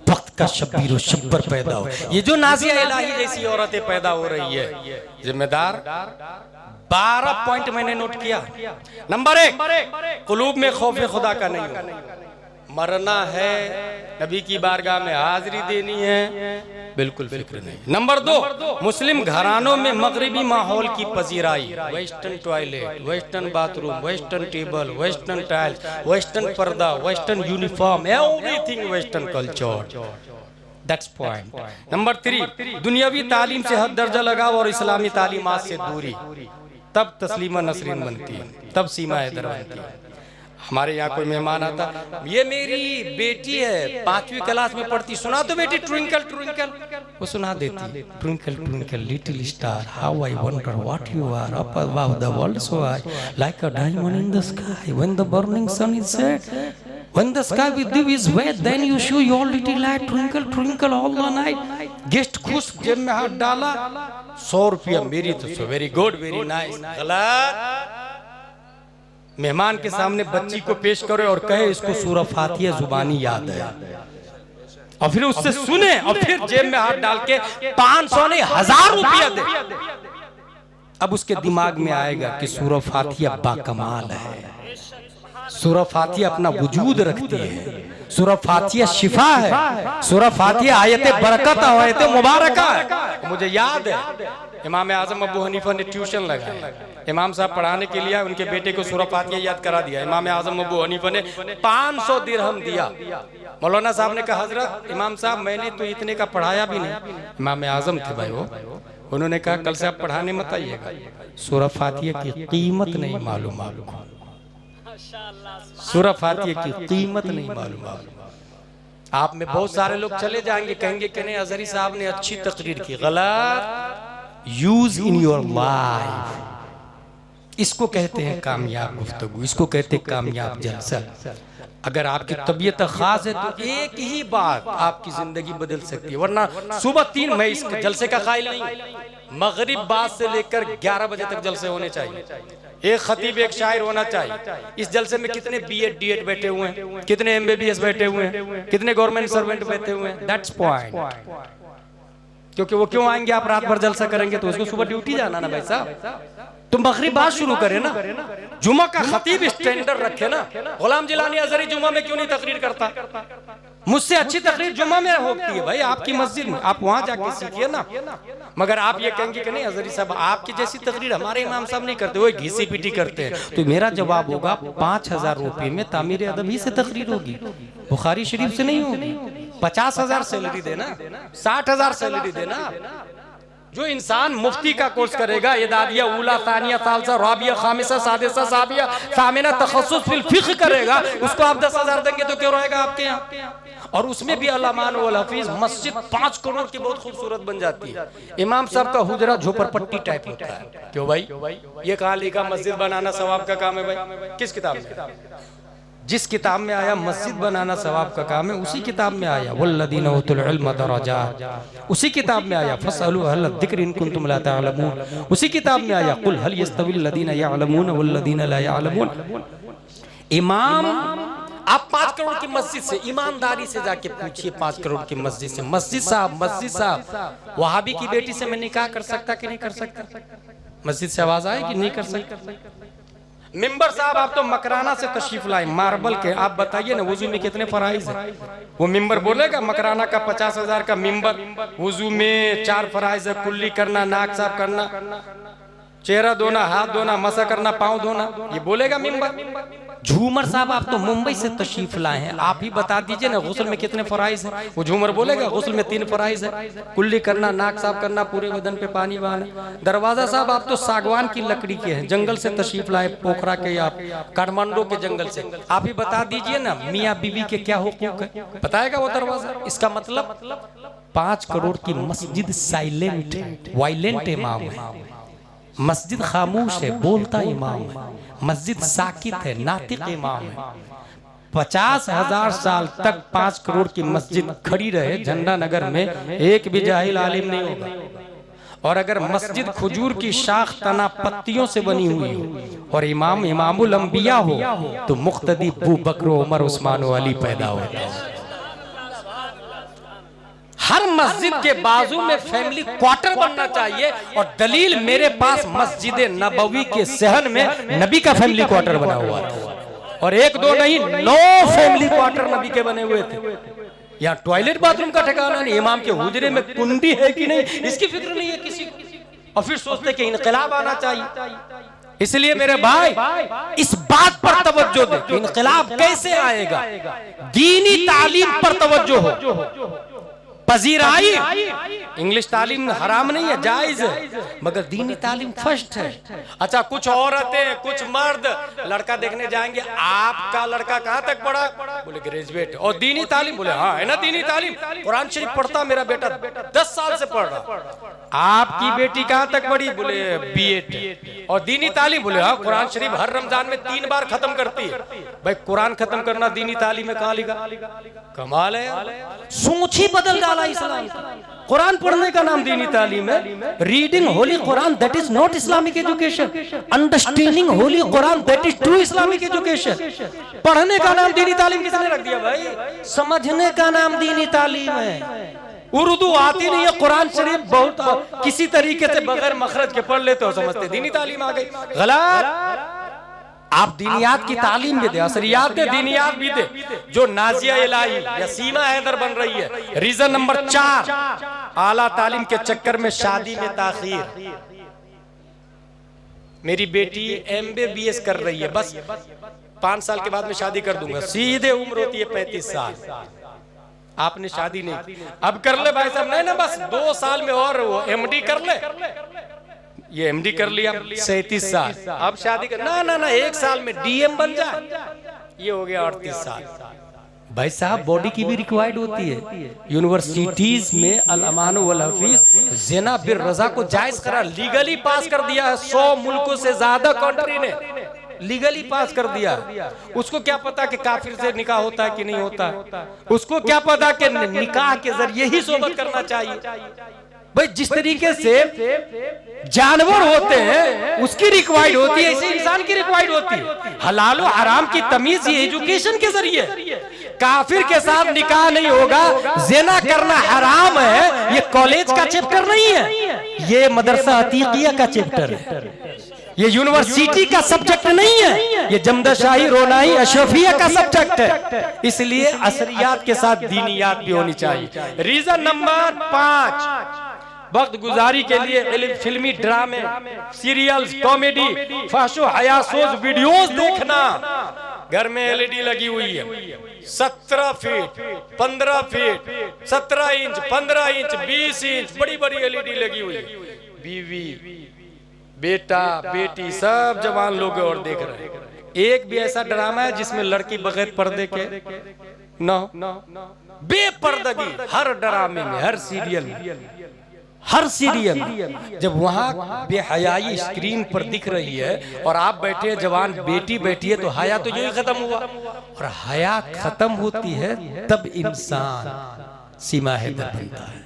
वक्त का शब्बीर व शब्बर पैदा हो। ये जो नाज़िया इलाही जैसी औरतें पैदा हो रही है, जिम्मेदार 12 पॉइंट मैंने नोट किया। नंबर 1, कुलूब में खौफ खुदा का नहीं हो, मरना है, नबी की बारगाह में हाजिरी देनी है, बिल्कुल फिक्र नहीं। नंबर 2, मुस्लिम घरानों में मगरिबी माहौल की पजीराई, western toilet, western bathroom, western table, western tiles, western पर्दा, western uniform, everything western culture. That's point. Number 3, दुनियावी तालीम से हद दर्जा लगाओ और इस्लामी तालीमात से दूरी, तब तस्लीमा नसरीन बनती है, तब सीमा हैदर बनती है। हमारे यहाँ कोई मेहमान आता, ये मेरी बेटी है 5वीं क्लास में पढ़ती, सुना तो बेटी ट्विंकल ट्विंकल, वो सुना देती, twinkle twinkle little star how I wonder what you are up above the world so I like a diamond in the sky when the burning sun is set when the sky with you is wet then you show your little light twinkle twinkle all the night. Guest खुश, जेब में हाथ डाला, 100 रुपया मेरी तो so very good very nice. गलत। मेहमान के सामने बच्ची को पेश करे और कहे इसको सूरह फातिहा जुबानी याद है, और फिर उससे सुने और फिर जेब में हाथ डाल के 500 नहीं 1000 रुपया दे। अब उसके दिमाग में आएगा कि सूरह फातिहा बाकमाल है, सूरह फातिहा अपना वजूद रखती है, सूरह फातिहा शिफा है, सूरह फातिहा आयत बरकत और आयत मुबारका है। मुझे याद है इमाम आजम अबू हनीफा ने ट्यूशन लगाया, इमाम साहब पढ़ाने के लिए उनके बेटे को सूरह फातिहा याद करा दिया। इमाम आजम अबू हनीफा ने 500 दिरहम दिया। मौलाना साहब ने कहा हजरत इमाम साहब मैंने तो इतने का पढ़ाया भी नहीं। इमाम आजम थे भाई वो, उन्होंने कहा कल से आप पढ़ाने मत आइएगा, सूरह फातिहा की कीमत नहीं मालूम आपको, सूरह फातिहा की कीमत नहीं मालूम आपको। आप में बहुत सारे लोग चले जाएंगे, कहेंगे कि नहीं अजहरी साहब ने अच्छी तकरीर की। गलत। यूज इन योर लाइफ, इसको कहते हैं कामयाब गुफ्तगू, इसको कहते हैं कामयाब जलसा। अगर आपकी तबीयत खास है तो एक ही बात आपकी जिंदगी बदल सकती है, वरना सुबह 3 मैं इस जलसे का कायल नहीं, मगरिब बाद से लेकर 11 बजे तक जलसे होने चाहिए। एक खतीब एक शायर होना चाहिए। इस जलसे में कितने बीएड डीएड बैठे हुए हैं, कितने एमबीबीएस बैठे हुए हैं, कितने गवर्नमेंट सर्वेंट बैठे हुए हैं। That's point. क्योंकि वो क्यों आएंगे, आप रात भर जलसा करेंगे तो उसको सुबह ड्यूटी जाना ना भाई साहब, तुम मगरिब बाद शुरू करें ना, जुमा का खतीब स्टैंडर्ड रखे ना। गुलाम जिलानी अजहरी जुमा में क्यों नहीं तकरीर करता? मुझसे अच्छी तकरीर जुमा में होती है भाई, आपकी मस्जिद में, आप वहां जाके सीखिए ना। मगर आप ये कहेंगे कि नहीं अजहरी साहब आपकी जैसी तकरीर हमारे इमाम साहब नहीं करते, वो घिसी पीटी करते हैं। तो मेरा जवाब होगा 5000 रुपए में तामीर अदब ही से तकरीर होगी, बुखारी शरीफ से नहीं होगी। 50,000 सैलरी देना, 60,000 सैलरी देना। जो इंसान मुफ्ती का कोर्स करेगा, इदादिया उला तानिया सालसा राबिया खामिसा सादिसा साबिया सामिना तखस्सुस फिल फिक्ह करेगा, उसको आप 10,000 देंगे तो क्यों रहेगा आपके यहाँ? और उसमें भी अल्लामान वल हफीज मस्जिद 5 करोड़ की बहुत खूबसूरत बन जाती है। इमाम साहब का हुजरा झोपड़पट्टी टाइप होता है। क्यों भाई? ये कहाँ लिखा मस्जिद बनाना सवाब का काम है भाई? किस किताब में? जिस किताब में आया मस्जिद बनाना सवाब का काम है, उसी किताब में आया वल्लदीना उतुल इल्म दरजात, उसी किताब में आया फसअलू अहल ज़िक्र इन कुंतुम ला तअलमून, उसी किताब में आया कुल हल यस्तविल लदीना यअलमून वल्लदीना ला यअलमून। इमाम आप 5 करोड़ की मस्जिद से ईमानदारी से जाके पूछिए, 5 करोड़ की मस्जिद से, मस्जिद साहब वहाबी की बेटी से मैं निकाह कर सकता कि नहीं कर सकता? मस्जिद से आवाज आए कि नहीं कर सकता? मिंबर साहब आप तो मकराना से तशरीफ लाए, मार्बल के। आप बताइए ना वुजू में कितने फराइज है? वो मिंबर बोलेगा मकराना का 50,000 का मिंबर, वुजू में 4 फराइज है, कुल्ली करना, नाक साफ करना, चेहरा धोना, हाथ धोना, मसा करना, पाँव धोना, ये बोलेगा मिंबर? झूमर साहब आप तो मुंबई से तशरीफ लाए हैं, आप ही बता दीजिए ना गुस्ल में कितने फराइज हैं? वो झूमर बोलेगा गुस्ल में 3 फराइज है, कुल्ली करना, नाक साफ करना, पूरे बदन पे पानी बहाना। दरवाजा साहब आप तो सागवान की लकड़ी के हैं, जंगल से तशरीफ लाए, पोखरा के या काठमांडू के जंगल से, आप ही बता दीजिए ना मियाँ बीवी के क्या हुकूक है? बताएगा वो दरवाजा? इसका मतलब 5 करोड़ की मस्जिद साइलेंट है, वायलेंट इमाम है, मस्जिद खामोश है, बोलता इमाम है, मस्जिद साकित है, नातिक इमाम है। 50,000 साल तक 5 करोड़ की मस्जिद खड़ी रहे झंडा नगर में, एक भी जाहिल आलिम नहीं होगा। और अगर मस्जिद खजूर की शाख तना पत्तियों से बनी हुई हो और इमाम इमामुल अंबिया हो तो मुक्तदी अबू बकर, उमर, उस्मान व अली पैदा होता है। हर मस्जिद के बाजू में फैमिली क्वार्टर बनना चाहिए, और दलील मेरे पास मस्जिद नबवी के सहन में नबी का फैमिली क्वार्टर बना हुआ था, और 1-2 नहीं 9 फैमिली क्वार्टर नबी के बने हुए थे। यहाँ टॉयलेट बाथरूम का ठिकाना नहीं, इमाम के हुजरे में कुंडी है कि नहीं इसकी फिक्र नहीं है किसी को, और फिर सोचते कि इनकलाब आना चाहिए। इसलिए मेरे भाई इस बात पर तवज्जो दे कि इनकलाब कैसे आएगा, दीनी तालीम पर तवज्जो हो। पजीराई, इंग्लिश तालीम हराम नहीं है, जायज है, मगर दीनी तालीम फर्स्ट है। अच्छा कुछ औरतें, कुछ मर्द लड़का देखने जाएंगे, आपका लड़का कहाँ तक पढ़ा? बोले ग्रेजुएट। और दीनी तालीम? बोले हाँ है ना दीनी तालीम, कुरान शरीफ पढ़ता मेरा बेटा, 10 साल से पढ़ रहा। आपकी बेटी कहाँ तक पढ़ी? बोले B.Ed। और दीनी तालीम? बोले हाँ कुरान शरीफ हर रमजान में 3 बार खत्म करती है। भाई कुरान खत्म करना दीनी तालीम में कहाँ लिखा? कमाल है, सोच ही बदल डाला इस्लाम। कुरान पढ़ने का नाम दीनी तालीम है। Reading Holi Quran that is not Islamic education, understanding Holi Quran that is true Islamic education. पढ़ने का नाम दीनी तालीम किसने रख दिया भाई? समझने का नाम दीनी तालीम है। उर्दू आती नहीं है, कुरान शरीफ बहुत किसी तरीके से बगैर मखरज के पढ़ लेते हो, समझते दीनी तालीम आ गई। गलत। आप दीनियात की तालीम भी दे, असरियात दे, दीनियात भी दे। जो नाजिया इलाही या सीमा हैदर बन रही है। रीजन नंबर 4, आला तालीम के चक्कर में शादी में ताखीर। मेरी बेटी MBBS कर रही है, बस 5 साल के बाद में शादी कर दूंगा, सीधे उम्र होती है 35 साल। आपने शादी नहीं, अब कर ले भाई साहब, नहीं ना बस 2 साल में और वो MD कर ले, ये MD कर लिया 37 साल, अब शादी कर, ना 1 साल में DM बन जाए, ये हो गया 38 साल। भाई साहब बॉडी की भी रिक्वायर्ड होती है। यूनिवर्सिटीज में अल-अमान वल हफीज ज़िना बिर रज़ा को जायज करार लीगली पास कर दिया है। 100 मुल्कों से ज्यादा कंट्री ने लीगली पास कर दिया। उसको क्या पता कि काफिर से निकाह होता है कि नहीं होता, उसको क्या पता कि निकाह के जरिए ही सोबत करना चाहिए। भाई जिस तरीके से जानवर होते हैं उसकी रिक्वायर्ड होती है, ऐसे इंसान की रिक्वायर्ड होती है। हलाल और हराम की तमीज ये एजुकेशन के जरिए। काफिर के साथ निकाह नहीं होगा, ज़िना करना हराम है, ये कॉलेज का चैप्टर नहीं है, ये मदरसा अतीकिया का चैप्टर है, ये यूनिवर्सिटी का सब्जेक्ट नहीं है, ये जमदाशाही रोनाई अशरफिया का सब्जेक्ट है। इसलिए असरियात के साथ दीनियात भी होनी चाहिए। रीजन नंबर 5, वक्त गुजारी के लिए फिल्मी ड्रामे, सीरियल्स, कॉमेडी, फाशो हयासोज वीडियोस देखना। घर में LED लगी हुई है, 17 feet, 15 feet, 17 inch, 15 inch, 20 inch, बड़ी बड़ी LED लगी हुई है। बीवी, बेटा, बेटी सब जवान लोग और देख रहे हैं। एक भी ऐसा ड्रामा है जिसमें लड़की बगैर पर्दे के न, बेपर्दगी हर ड्रामे में, हर सीरियल में, हर सीरियल। जब वहां बेहयाई स्क्रीन पर दिख रही है और आप बैठे हैं, जवान बेटी बैठी है, तो हया तो यूं ही खत्म हुआ। और हया खत्म होती है तब इंसान सीमा हैदर बनता है,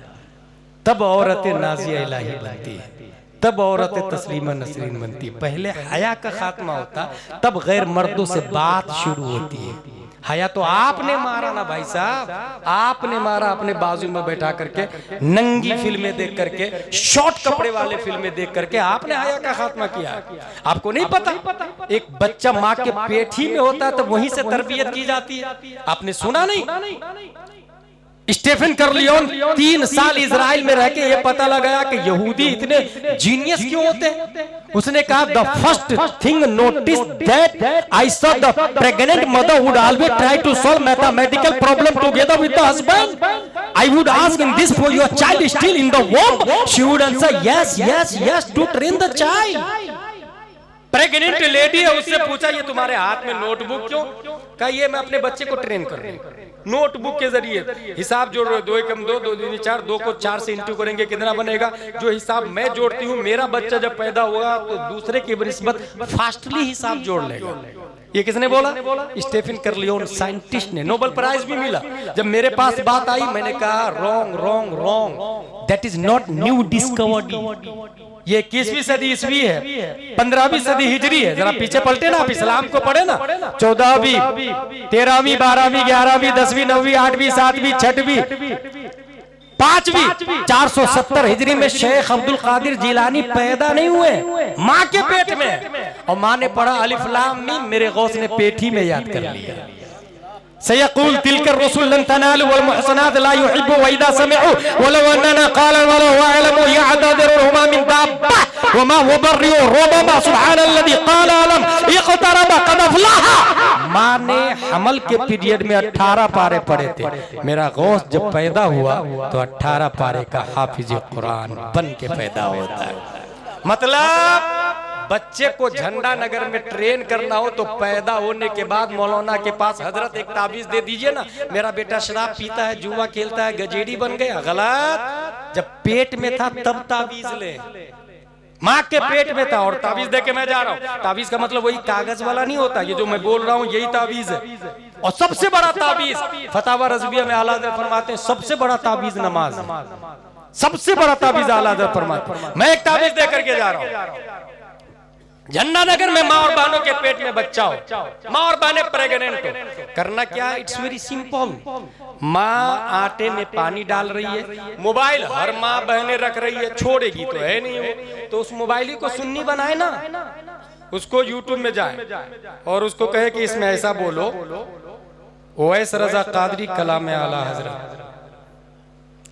तब औरतें नाजिया इलाही बनती है, तब औरतें तस्लीमा नसरीन बनती है। पहले हया का खात्मा होता, तब गैर मर्दों से बात शुरू होती है। हया तो आपने मारा ना भाई साहब, आपने मारा अपने बाजू में बैठा करके, नंगी फिल्में देख करके, शॉर्ट कपड़े वाले फिल्में देख करके आपने हया का खात्मा किया। आपको नहीं पता एक बच्चा माँ के पेट ही में होता है तो वहीं से तरबियत की जाती है। आपने सुना नहीं? स्टीफन कर्लियोन 3 साल इजराइल में रह के ये पता लगाया कि यहूदी इतने जीनियस क्यों होते हैं। उसने कहा the first thing notice that I saw the pregnant mother would always try to solve mathematical problem together with the husband. I would ask in this for your child still in the womb, she would answer yes yes yes to train the child. Pregnant lady है, उससे पूछा ये तुम्हारे हाथ में notebook क्यों? कहा ये मैं अपने बच्चे को ट्रेन कर रही हूं। नोटबुक के जरिए हिसाब जोड़ रहे, 2 एकम 2, 2 दूनी 4, 2 को 4 से इंटू करेंगे कितना बनेगा। जो हिसाब मैं जोड़ती हूँ, मेरा बच्चा जब पैदा हुआ तो दूसरे की निस्बत फास्टली हिसाब जोड़ लेगा। ये किसने बोला? स्टीफन कर्लियोन साइंटिस्ट ने, नोबेल प्राइज भी मिला। जब मेरे पास बात आई मैंने कहा wrong wrong wrong, that is not new discovered. ये 21वीं सदी ईस्वी है, 15वीं सदी हिजरी है। जरा पीछे पलटे ना, आप इस्लाम को पढ़े ना। 14वीं, 13वीं, 12वीं, 11वीं, 10वीं, 9वीं, 8वीं, 7वीं, 6वीं, 5वीं, 470 हिजरी में शेख अब्दुल कादिर जिलानी पैदा नहीं हुए, माँ के पेट में। और माँ ने पढ़ा अलिफ लाम मीम, मेरे गौस ने पेट ही में याद कर लिया। सयक़ूल तिलकर रसूल लन तनालु वल मुहसनात ला युहिब्बु व इदा समिअु वलौ अन्ना क़ाला वलौ यअलमु यअतदिरुहुमा मिन दाब्बा वमा वबर्रिउ रब्बा सुब्हानल्लज़ी क़ाला अलम इक़तरब क़द अफ़लहा। माँ ने हमल के पीरियड में 18 पारे पढ़े थे। मेरा गौस जब पैदा हुआ तो 18 पारे का हाफिज कुरान बन के पैदा होता है। मतलब बच्चे को झंडा नगर में ट्रेन करना हो तो पैदा होने के बाद मौलाना के पास हजरत एक ताबीज दे दीजिए ना, मेरा बेटा शराब पीता है, जुआ खेलता है, गजेड़ी बन गया। गलत। जब पेट में था तब ताबीज ले, माँ के पेट में था और ताबीज दे के मैं जा रहा हूँ। ताबीज का मतलब वही कागज वाला नहीं होता, ये जो मैं बोल रहा हूँ यही ताबीज है। और सबसे बड़ा ताबीज फतावा रज़विया में आला हज़रत फरमाते हैं सबसे बड़ा ताबीज नमाज है। सबसे बड़ा ताबीज आला हज़रत फरमाते हैं। मैं एक ताबीज दे करके जा रहा हूँ। झंडा नगर में माँ और बहनों के पेट में बच्चा हो, माँ और बहनें प्रेग्नेंट हो, करना क्या है? It's very simple. माँ आटे में पानी डाल रही है, मोबाइल हर माँ बहनें रख रही है, छोड़ेगी तो है नहीं हो, तो उस मोबाइल को सुन्नी बनाए ना, उसको यूट्यूब में जाए और उसको कहे कि इसमें ऐसा बोलो, ओवैस रजा कादरी कलाम आला हजरत।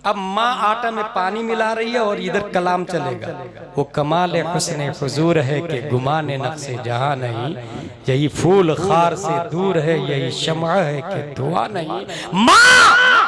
अब माँ आटा में पानी मिला रही है और इधर कलाम चलेगा। वो कमाल हुस्न हुजूर है कि गुमाने नफ्से जहां नहीं, यही फूल खार से दूर है, यही शम्अ है कि धुआं नहीं। माँ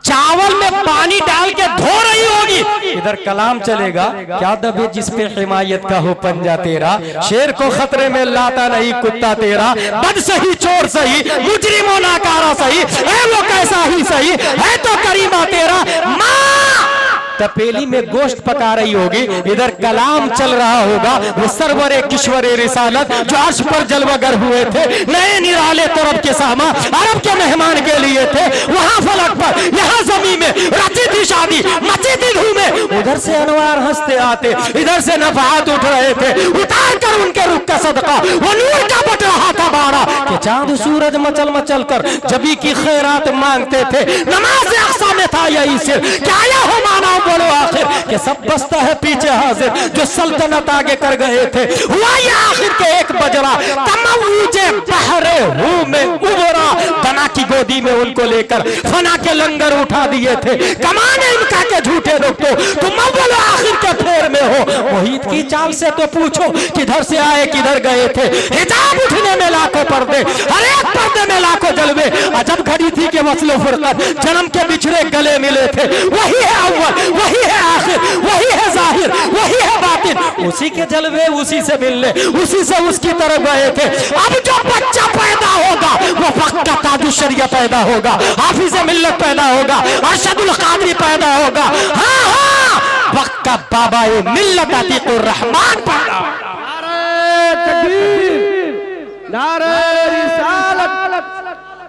चावल में पानी डाल के धो रही होगी, इधर कलाम चलेगा, क्या दबे जिस पे हिमायत का हो पंजा तेरा, शेर को खतरे में लाता नहीं कुत्ता तेरा, बद सही चोर सही मुजरिमों नाकारा सही है वो कैसा ही सही है तो करीमा तेरा। माँ तपेली में गोश्त पका रही होगी, इधर कलाम चल रहा होगा। वो सरवरे किश्वरे रिसालत जो अर्श पर जलवागर हुए थे, नए निराले तरफ के सामा अरब के मेहमान के लिए थे, वहां फलक पर यहाँ जमीन में रची थी शादी, मची थी धूमें। उधर से अनवार हंसते आते, इधर से नफात उठ रहे थे, उतार कर उनके रुख का सदका वो नूर का बट रहा था बाड़ा कि चांद सूरज मचल मचल कर जबी की खैरात मांगते थे। नमाज अक़सा में था यही सिर, क्या आया हो माना बोलो आखिर कि सब बस्ता है पीछे हाजिर, जो सल्तनत आगे कर गए थे हुआ ये आखिर के एक बजरा, तमव्वुजे बहरे हूं में उबरा, बना की गोदी में उनको लेकर फना के लंगर उठा दिए थे। कमाने इनका के झूठे लोग तो तुम अव्वल आखिर के फेर में हो। मोहित की चाल से तो पूछो किधर से आए किधर गए थे। हिजाब उठने में लाखों पर्दे, हर एक पर्दे में लाखों जलवे, अजब घड़ी थी कि वस्ल फुरकत जन्म के बिछड़े गले मिले थे। वही है अव्वल, वही है आखिर, वही है जाहिर, वही है बातिन, उसी के जलवे उसी से मिलने, उसी से उसकी तरफ गए थे। अब जो बच्चा पैदा होगा वो पक्का ताजुश शरिया पैदा होगा, हाफिज मिल्लत पैदा होगा, अरशदुल कादरी पैदा होगा। हाँ हाँ पक्का बाबा मिल्लत अतीकुर रहमान पैदा होगा। नारे तकबीर, नारे रिसालत,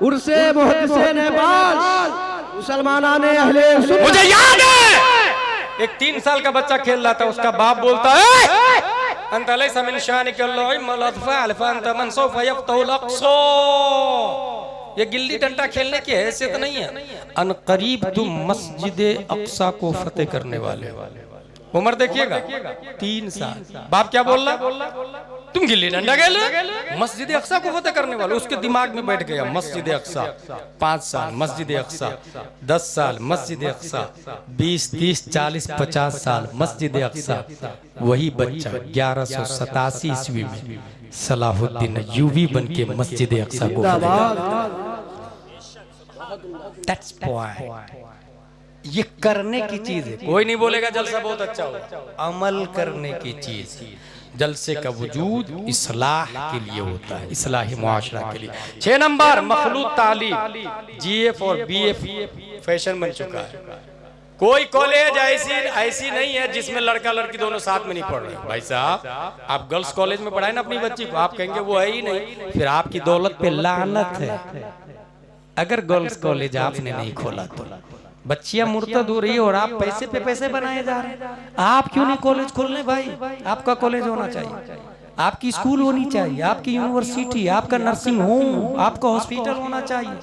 उर्से मुहद्दिसे नेबाल, मुसलमानाने अहले सुन्नत। मुझे याद है एक 3 साल का बच्चा खेल रहा था, उसका बाप बोलता है अंत लैसा मिन शानिक अल्लाह मल अत्फाल फअंत मन सौफ यफ्तहुल अक़सा। ये गिल्ली डंडा खेलने की हैसियत नहीं है। अनकरीब तुम मस्जिद अक्सा को फतेह करने वाले। उम्र देखिएगा 3 साल। बाप क्या बोल रहा, तुम गिल्ली डंडा खेल रहे, मस्जिद अक्सा को फतेह करने वाले। उसके दिमाग में बैठ गया मस्जिद अक्सा। 5 साल मस्जिद अक्सा, 10 साल मस्जिद अक्सा, 20, 30, 40, 50 साल मस्जिद अक्सा। वही बच्चा 1187 ईस्वी में सलाहुद्दीन अय्यूबी बन के मस्जिद अक्सा को That's point। ये करने की चीज है। कोई नहीं बोलेगा जलसा बहुत अच्छा हो, अमल करने की चीज। जलसे का वजूद इस्लाह के लिए होता है, इस्लाही मुआशरा के लिए। 6 नंबर मखलूत तालीम, GF और BF फैशन बन चुका है। कोई कॉलेज ऐसी नहीं है जिसमें लड़का लड़की दोनों साथ में नहीं पढ़ रहे। भाई साहब, आप गर्ल्स कॉलेज में पढ़ाए ना अपनी बच्ची को, आप कहेंगे वो है ही नहीं, फिर आपकी दौलत पे लानत है। अगर गर्ल्स कॉलेज आपने नहीं खोला तो बच्चियां मुर्तद हो रही है और आप पैसे पे पैसे बनाए जा रहे हैं। आप क्यों नहीं कॉलेज खोलने भाई? आपका कॉलेज होना चाहिए, आपकी स्कूल होनी चाहिए, आपकी यूनिवर्सिटी, आपका नर्सिंग होम, आपका हॉस्पिटल होना चाहिए।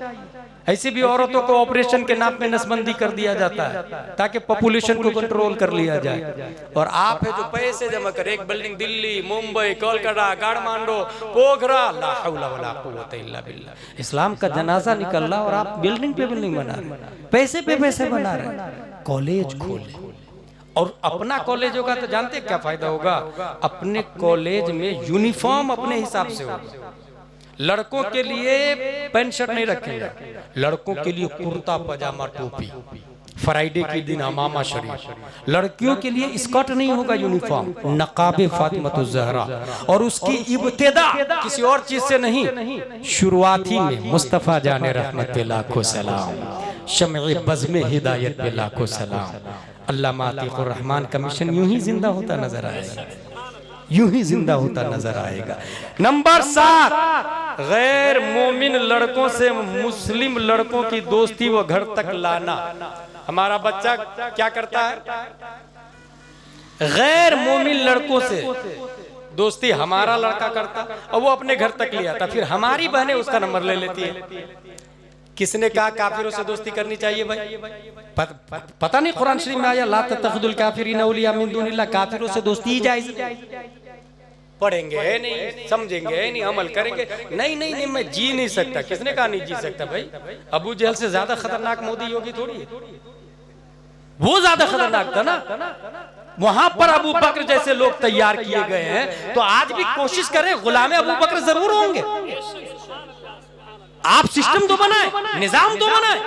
ऐसे भी औरतों को ऑपरेशन के नाम पे नसबंदी कर दिया जाता है ताकि पॉपुलेशन को कंट्रोल कर लिया जाए। और आप है जो पैसे जमा कर, एक बिल्डिंग दिल्ली, मुंबई, कोलकाता, काठमांडू, पोखरा, ला हौला वला कुव्वता इल्ला बिल्लाह। इस्लाम का जनाजा निकल रहा और आप बिल्डिंग पे बिल्डिंग बना रहे, पैसे पे पैसे बना रहे। कॉलेज खोले। और अपना कॉलेज होगा तो जानते क्या फायदा होगा? अपने कॉलेज में यूनिफॉर्म अपने हिसाब से होगा। लड़कों के लिए पैंट शर्ट नहीं रखेंगे, लड़कों के लिए कुर्ता पजामा टोपी, फ्राइडे के दिन अमामा शरीफ। लड़कियों के लिए स्कर्ट नहीं होगा यूनिफॉर्म, नकाबे फातिमतुज़ ज़हरा। और उसकी इब्तिदा किसी और चीज से नहीं, शुरुआती में मुस्तफ़ा जाने रहमत पे लाखों सलाम, शम्ए बज़्म हिदायत पे लाखों सलाम। अल्लामा अतीकुर रहमान का मिशन यूं ही जिंदा होता नजर आएगा, यूं ही जिंदा होता नजर आएगा। नंबर 7, गैर मोमिन लड़कों से मुस्लिम लड़कों की दोस्ती व घर तक लाना। हमारा बच्चा क्या करता है? गैर मोमिन लड़कों से दोस्ती हमारा लड़का करता और वो अपने घर तक ले आता, फिर हमारी बहनें उसका नंबर ले लेती है। किसने कहा काफिरों से दोस्ती करनी चाहिए भाई? पता नहीं कुरान शरीफ में आया ला तत्तखिदुल काफिरीन औलिया मिन दूनिल्लाह, काफिरों से दोस्ती ही जायज। पढ़ेंगे नहीं, समझेंगे नहीं, अमल करेंगे नहीं, मैं जी नहीं सकता। किसने कहा नहीं जी सकता भाई? अबू जहल से ज्यादा खतरनाक मोदी योगी थोड़ी है, वो ज्यादा खतरनाक था ना। वहां पर अबू बकर जैसे लोग तैयार किए गए हैं, तो आज भी कोशिश करें गुलाम अबू बकर जरूर होंगे। आप सिस्टम तो बनाए, निजाम तो बनाए।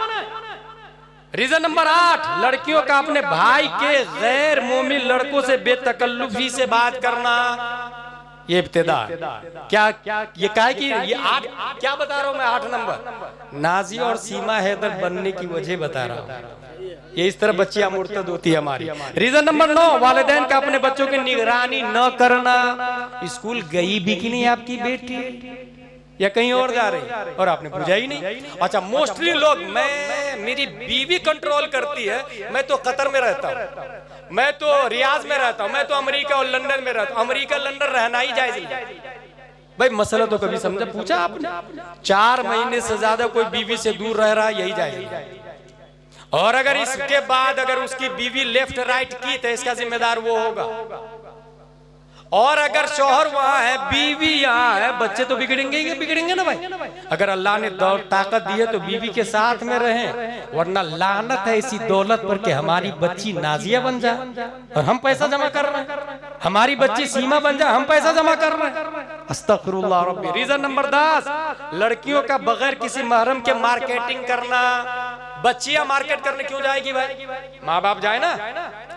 रीजन नंबर 8, लड़कियों का अपने भाई के गैर मोमिन लड़कों से बेतकल्लुफी से बात करना, ये इब्तिदा। क्या ये कहा कि ये 8 क्या बता रहा हूं मैं? 8 नंबर नाजी और सीमा हैदर बनने की वजह बता रहा हूं। ये इस तरह बच्चियां मुर्तद होती है हमारी। रीजन नंबर 9, वालिदैन का अपने बच्चों की निगरानी न करना। स्कूल गई भी कि नहीं आपकी बेटी, या कहीं और जा रही और आपने पूछा ही नहीं? अच्छा, मोस्टली लोग मेरी बीवी कंट्रोल करती है, मैं तो कतर में रहता हूँ, मैं तो रियाज में रहता हूँ, मैं तो अमेरिका और लंदन में रहता हूँ। अमेरिका लंदन रहना ही जायज नहीं भाई। मसला तो कभी समझा पूछा आपने? 4 महीने से ज्यादा कोई बीवी से दूर रह रहा है, यही जायज। और अगर इसके बाद अगर उसकी बीवी लेफ्ट राइट की तो इसका जिम्मेदार वो होगा। और अगर शौहर वहां है, बीवी यहाँ है, बच्चे तो बिगड़ेंगे ना भाई। अगर अल्लाह ने ताकत दी है तो बीवी के साथ में रहें, वरना लानत है इसी दौलत पर कि हमारी बच्ची नाजिया बन जाए और हम पैसा जमा कर रहे हैं, हमारी बच्ची सीमा बन जाए, हम पैसा जमा कर रहे हैं। अस्तगफिरुल्लाह रब्बी। रीजन नंबर 10, लड़कियों का बगैर किसी महरम के मार्केटिंग करना। बच्चियां मार्केट करने क्यों जाएगी भाई? माँ बाप जाए ना,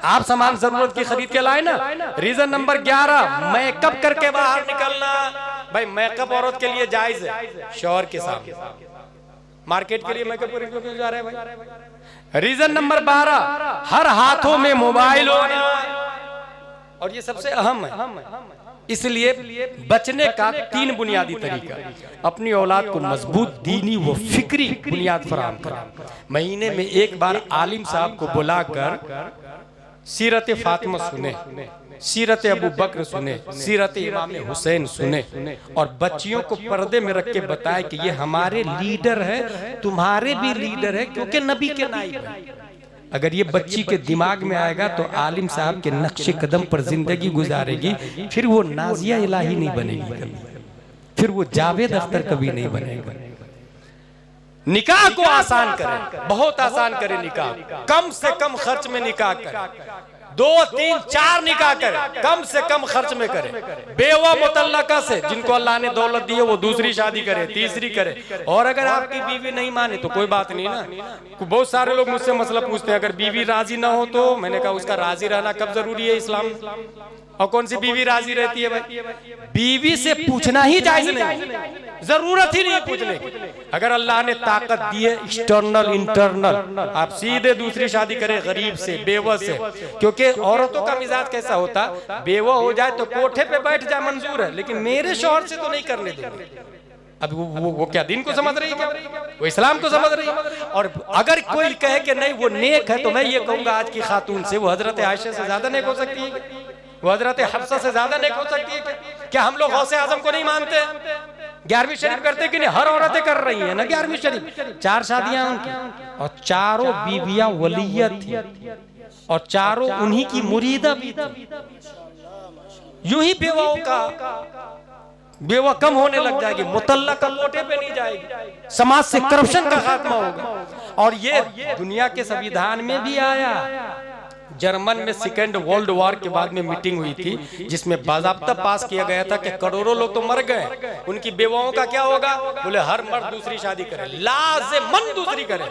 आप सामान जरूरत की खरीद के लाए ना। रीजन नंबर 11, मेकअप करके बाहर निकलना। भाई मेकअप औरत के लिए जायज है, शौहर के सामने। मार्केट के लिए मेकअप करके क्यों जा रहे हैं भाई? रीजन नंबर 12, हर हाथों में मोबाइल होना। और ये सबसे अहम है, इसलिए बचने का 3 बुनियादी तरीका। अपनी औलाद को मजबूत दीनी व फिक्री बुनियाद फराहम करें। महीने में एक बार आलिम साहब को बुलाकर सीरत फातिमा सुने, सीरत अबू बकर सुने, सीरत इमाम हुसैन सुने और बच्चियों को पर्दे में रख के बताए कि ये हमारे लीडर है, तुम्हारे भी लीडर है, क्योंकि नबी के नाइब है। अगर ये बच्ची के दिमाग में आएगा तो आलिम साहब के नक्शे कदम पर जिंदगी गुजारेगी, फिर वो नाजिया इलाही नहीं बनेगी कभी, फिर वो जावेद अख्तर कभी नहीं बनेगा। निकाह को आसान करें, बहुत आसान करें निकाह, कम से कम खर्च में निकाह करें, 2, 3, 4 निकाह करें, कम से कम खर्च में करें। बेवा मुतल्लका से जिनको अल्लाह ने दौलत दी है वो दूसरी शादी करे, तीसरी करे। और अगर आपकी बीवी नहीं माने तो कोई बात नहीं ना। बहुत सारे लोग मुझसे मसला पूछते हैं, अगर बीवी राजी ना हो तो मैंने कहा उसका राजी रहना कब जरूरी है इस्लाम, और कौन सी बीवी राजी रहती है भाई? बीवी से पूछना ही जायज नहीं, जरूरत ही नहीं पूछने की। अगर अल्लाह ने ताकत दी है एक्सटर्नल इंटरनल, आप सीधे दूसरी शादी करें गरीब से, बेवा से, क्योंकि औरतों का मिजाज कैसा होता, बेवा हो जाए तो कोठे पे बैठ जाए मंजूर है, लेकिन मेरे शौहर से तो नहीं करने देंगे। अब वो क्या दीन को समझ रही है, क्या वो इस्लाम को समझ रही है? और अगर कोई कहे कि नहीं वो नेक है, तो मैं ये कहूंगा आज की खातून से वो हजरत आयशा से ज्यादा नेक हो सकती है, वो हजरत हफ्सा से ज्यादा नेक हो सकती है। क्या हम लोग गौसे आजम को नहीं मानते? 11वीं शरीफ करते कि नहीं? हर औरतें कर रही हैं ना 11वीं शरीफ। 4 शादियां उनकी और चारों बीवियां वलियत थी और चारों उन्हीं की मुरीदा भी थी। यूं ही बेवाओं का बेवा कम होने लग जाएगी, मुतल्ला का कोटे पे नहीं जाएगी, समाज से करप्शन का खात्मा होगा। और ये दुनिया के संविधान में भी आया। जर्मन में 2nd वर्ल्ड वॉर के बाद में मीटिंग हुई थी जिसमें बाज़ाब्ता पास किया गया था कि करोड़ों लोग तो मर गए, उनकी बेवाओं का क्या होगा? बोले हर मर्द दूसरी शादी करे, लाज़िमन दूसरी करे,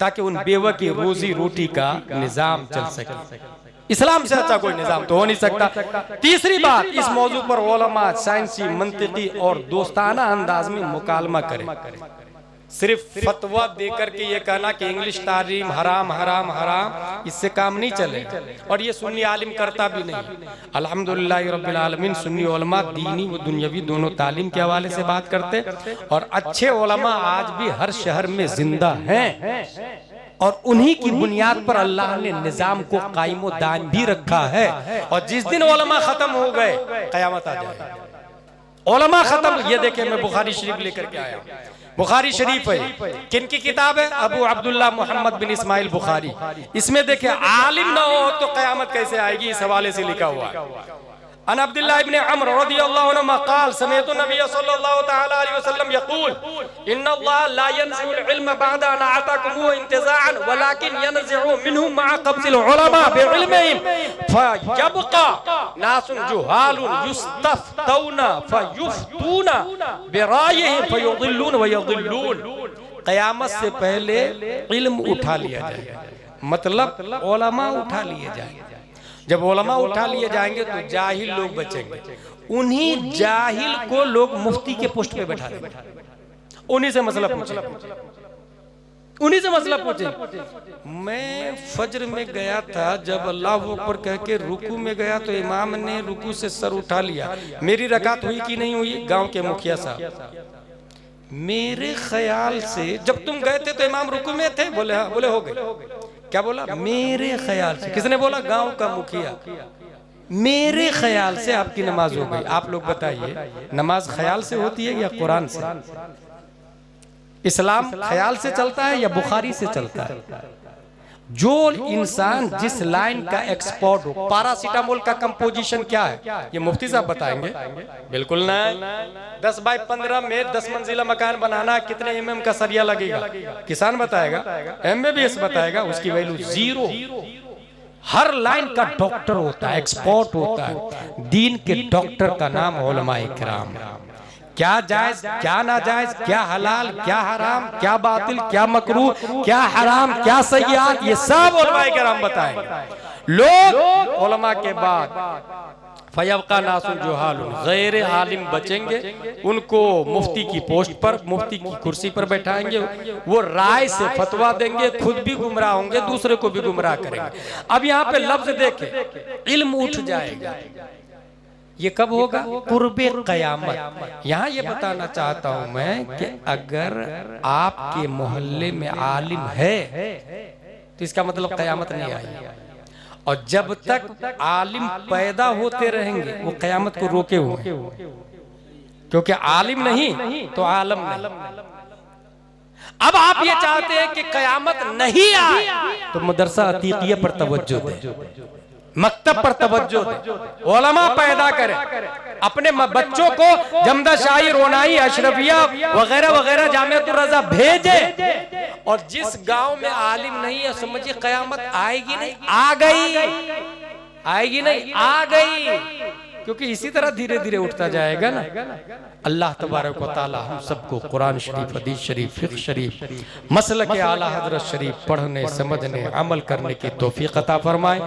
ताकि उन बेवा की रोजी रोटी का निजाम चल सके। इस्लाम से अच्छा कोई निजाम तो हो नहीं सकता। तीसरी बात, इस मौजू पर उलमा साइंसी, मंतिकी और दोस्ताना अंदाज में मुकालमा करें। सिर्फ फतवा देकर के ये कहना कि इंग्लिश तालीम हराम हराम हराम, इससे काम नहीं चले। और ये सुन्नी आलिम करता भी नहीं। अल्हम्दुलिल्लाह रब्बिल आलमीन, सुन्नी उलमा दीनी व दुनियावी दोनों तालीम के हवाले से बात करते, और अच्छे उलमा आज भी हर शहर में जिंदा हैं, और उन्हीं की बुनियाद पर अल्लाह ने निजाम को कायम दायम भी रखा है। और जिस दिन उलमा खत्म हो गए कयामत आ जाएगी। उलमा खत्म, ये देखे मैं बुखारी शरीफ लेकर के आया। बुखारी शरीफ है, किनकी किताब है? अबू अब्दुल्ला मोहम्मद बिन इस्माइल बुखारी। इसमें देखे आलिम ना हो तो कयामत कैसे आएगी, इस हवाले से लिखा हुआ है। अन अब्दुल्लाह इब्न अम्र रज़ियल्लाहु अन्हुमा क़ाल समिअतु नबी सल्लल्लाहु तआला अलैहि वसल्लम यक़ूल इन्नल्लाह ला यनज़िउल इल्म बअदा अन अताकुमु इंतिज़ाअन वलाकिन यनज़िउ मिन्हु मअ क़ब्ज़िल उलमा बिइल्मिहिम फयब्क़ा नासुन जुहालुन युस्तफ़तौना फयुफ़्तूना बिरायहिम फयुज़िल्लून व यज़िल्लून। क़यामत से पहले इल्म उठा लिया जाएगा, मतलब उलमा उठा लिए जाएंगे। जब उलमा उठा लिए जाएंगे तो जाहिल लोग बचेंगे, उन्हीं जाहिल को लोग मुफ्ती के पोस्ट पे बैठा देंगे, उन्हीं से मसला पूछेंगे, उन्हीं से मसला पूछेंगे। मैं फज्र में गया था, जब अल्लाह अकबर कह के रुकू में गया तो इमाम ने रुकू से सर उठा लिया। मेरी रकात हुई कि नहीं हुई? गांव के मुखिया साहब, मेरे ख्याल से जब तुम गए थे तो इमाम रुकू में थे? बोले हाँ। बोले हो गए। क्या बोला? मेरे ख्याल से। किसने बोला? गांव का मुखिया। मेरे ख्याल से आपकी नमाज हो गई। आप लोग बताइए, नमाज ख्याल से होती है या कुरान से? इस्लाम ख्याल से चलता है या बुखारी से चलता है? जो इंसान जिस लाइन का एक्सपर्ट हो, पैरासीटामोल का कंपोजिशन क्या है ये मुफ्ती साहब बताएंगे? बिल्कुल ना। 10 बाई 15 में 10 मंजिला मकान बनाना कितने mm का सरिया लगेगा? किसान बताएगा, MBBS बताएगा, उसकी वैल्यू 0। हर लाइन का डॉक्टर होता है, एक्सपर्ट होता है। दीन के डॉक्टर का नाम उलमा इकराम। क्या जायज, क्या नाजायज, क्या हलाल, क्या हराम, क्या बातिल, क्या मकरूह, क्या हराम, क्या सय्यात, ये सब उलमा इकराम बताएंगे। लोग उलमा के बाद फयब्का नासुन जुहालुन, गैर आलिम बचेंगे, उनको मुफ्ती की पोस्ट पर, मुफ्ती की कुर्सी पर बैठाएंगे, वो राय से फतवा देंगे, खुद भी गुमराह होंगे, दूसरे को भी गुमराह करेंगे। अब यहाँ पे लफ्ज देखें, इल्म उठ जाएगा। ये कब होगा? कुर्बे क़यामत। यहाँ ये बताना चाहता हूँ मैं कि अगर आपके मोहल्ले में आलिम है तो इसका मतलब क़यामत नहीं आई। और जब तक आलिम पैदा होते रहेंगे वो क़यामत को रोके हुए हैं, क्योंकि आलिम नहीं तो आलम नहीं। अब आप ये चाहते हैं कि क़यामत नहीं आए तो मदरसा अतीकिया पर तवज्जो दें, मकतब पर तवज्जो दें, उलमा पैदा करें, अपने बच्चों को जमदा शाही, रोनाई, अशरफिया वगैरह वगैरह जामियातुर रज़ा भेजे। और जिस गांव में आलिम नहीं है समझिए क़यामत आएगी नहीं, आ गई, आएगी नहीं, आ गई, क्योंकि इसी तरह धीरे धीरे उठता जाएगा ना। अल्लाह तबारक व तआला हम सबको कुरान शरीफ, हदीस शरीफ, फिक़्ह शरीफ, मसलक आला हज़रत शरीफ पढ़ने, समझने, अमल करने की तौफीक अता फरमाए।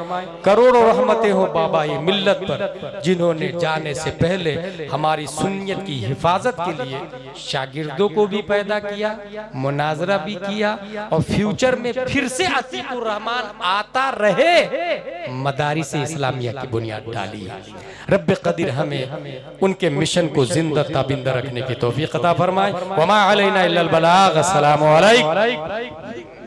करोड़ों रहमतें हो बाबा ये मिल्लत पर, जिन्होंने जाने से पहले हमारी सुन्नियत की हिफाजत के लिए शागिर्दों को भी पैदा किया, मुनाजरा भी किया, और फ्यूचर में फिर से अतीकुर रहमान आता रहे, मदारिस इस्लामिया की बुनियाद डाली। रब्बे क़दीर हमें उनके मिशन को जिंदा ताबिंदा रखने की तौफीक अता फरमाए। वमा अलैना इल्लल बलाग। अस्सलामु अलैकुम।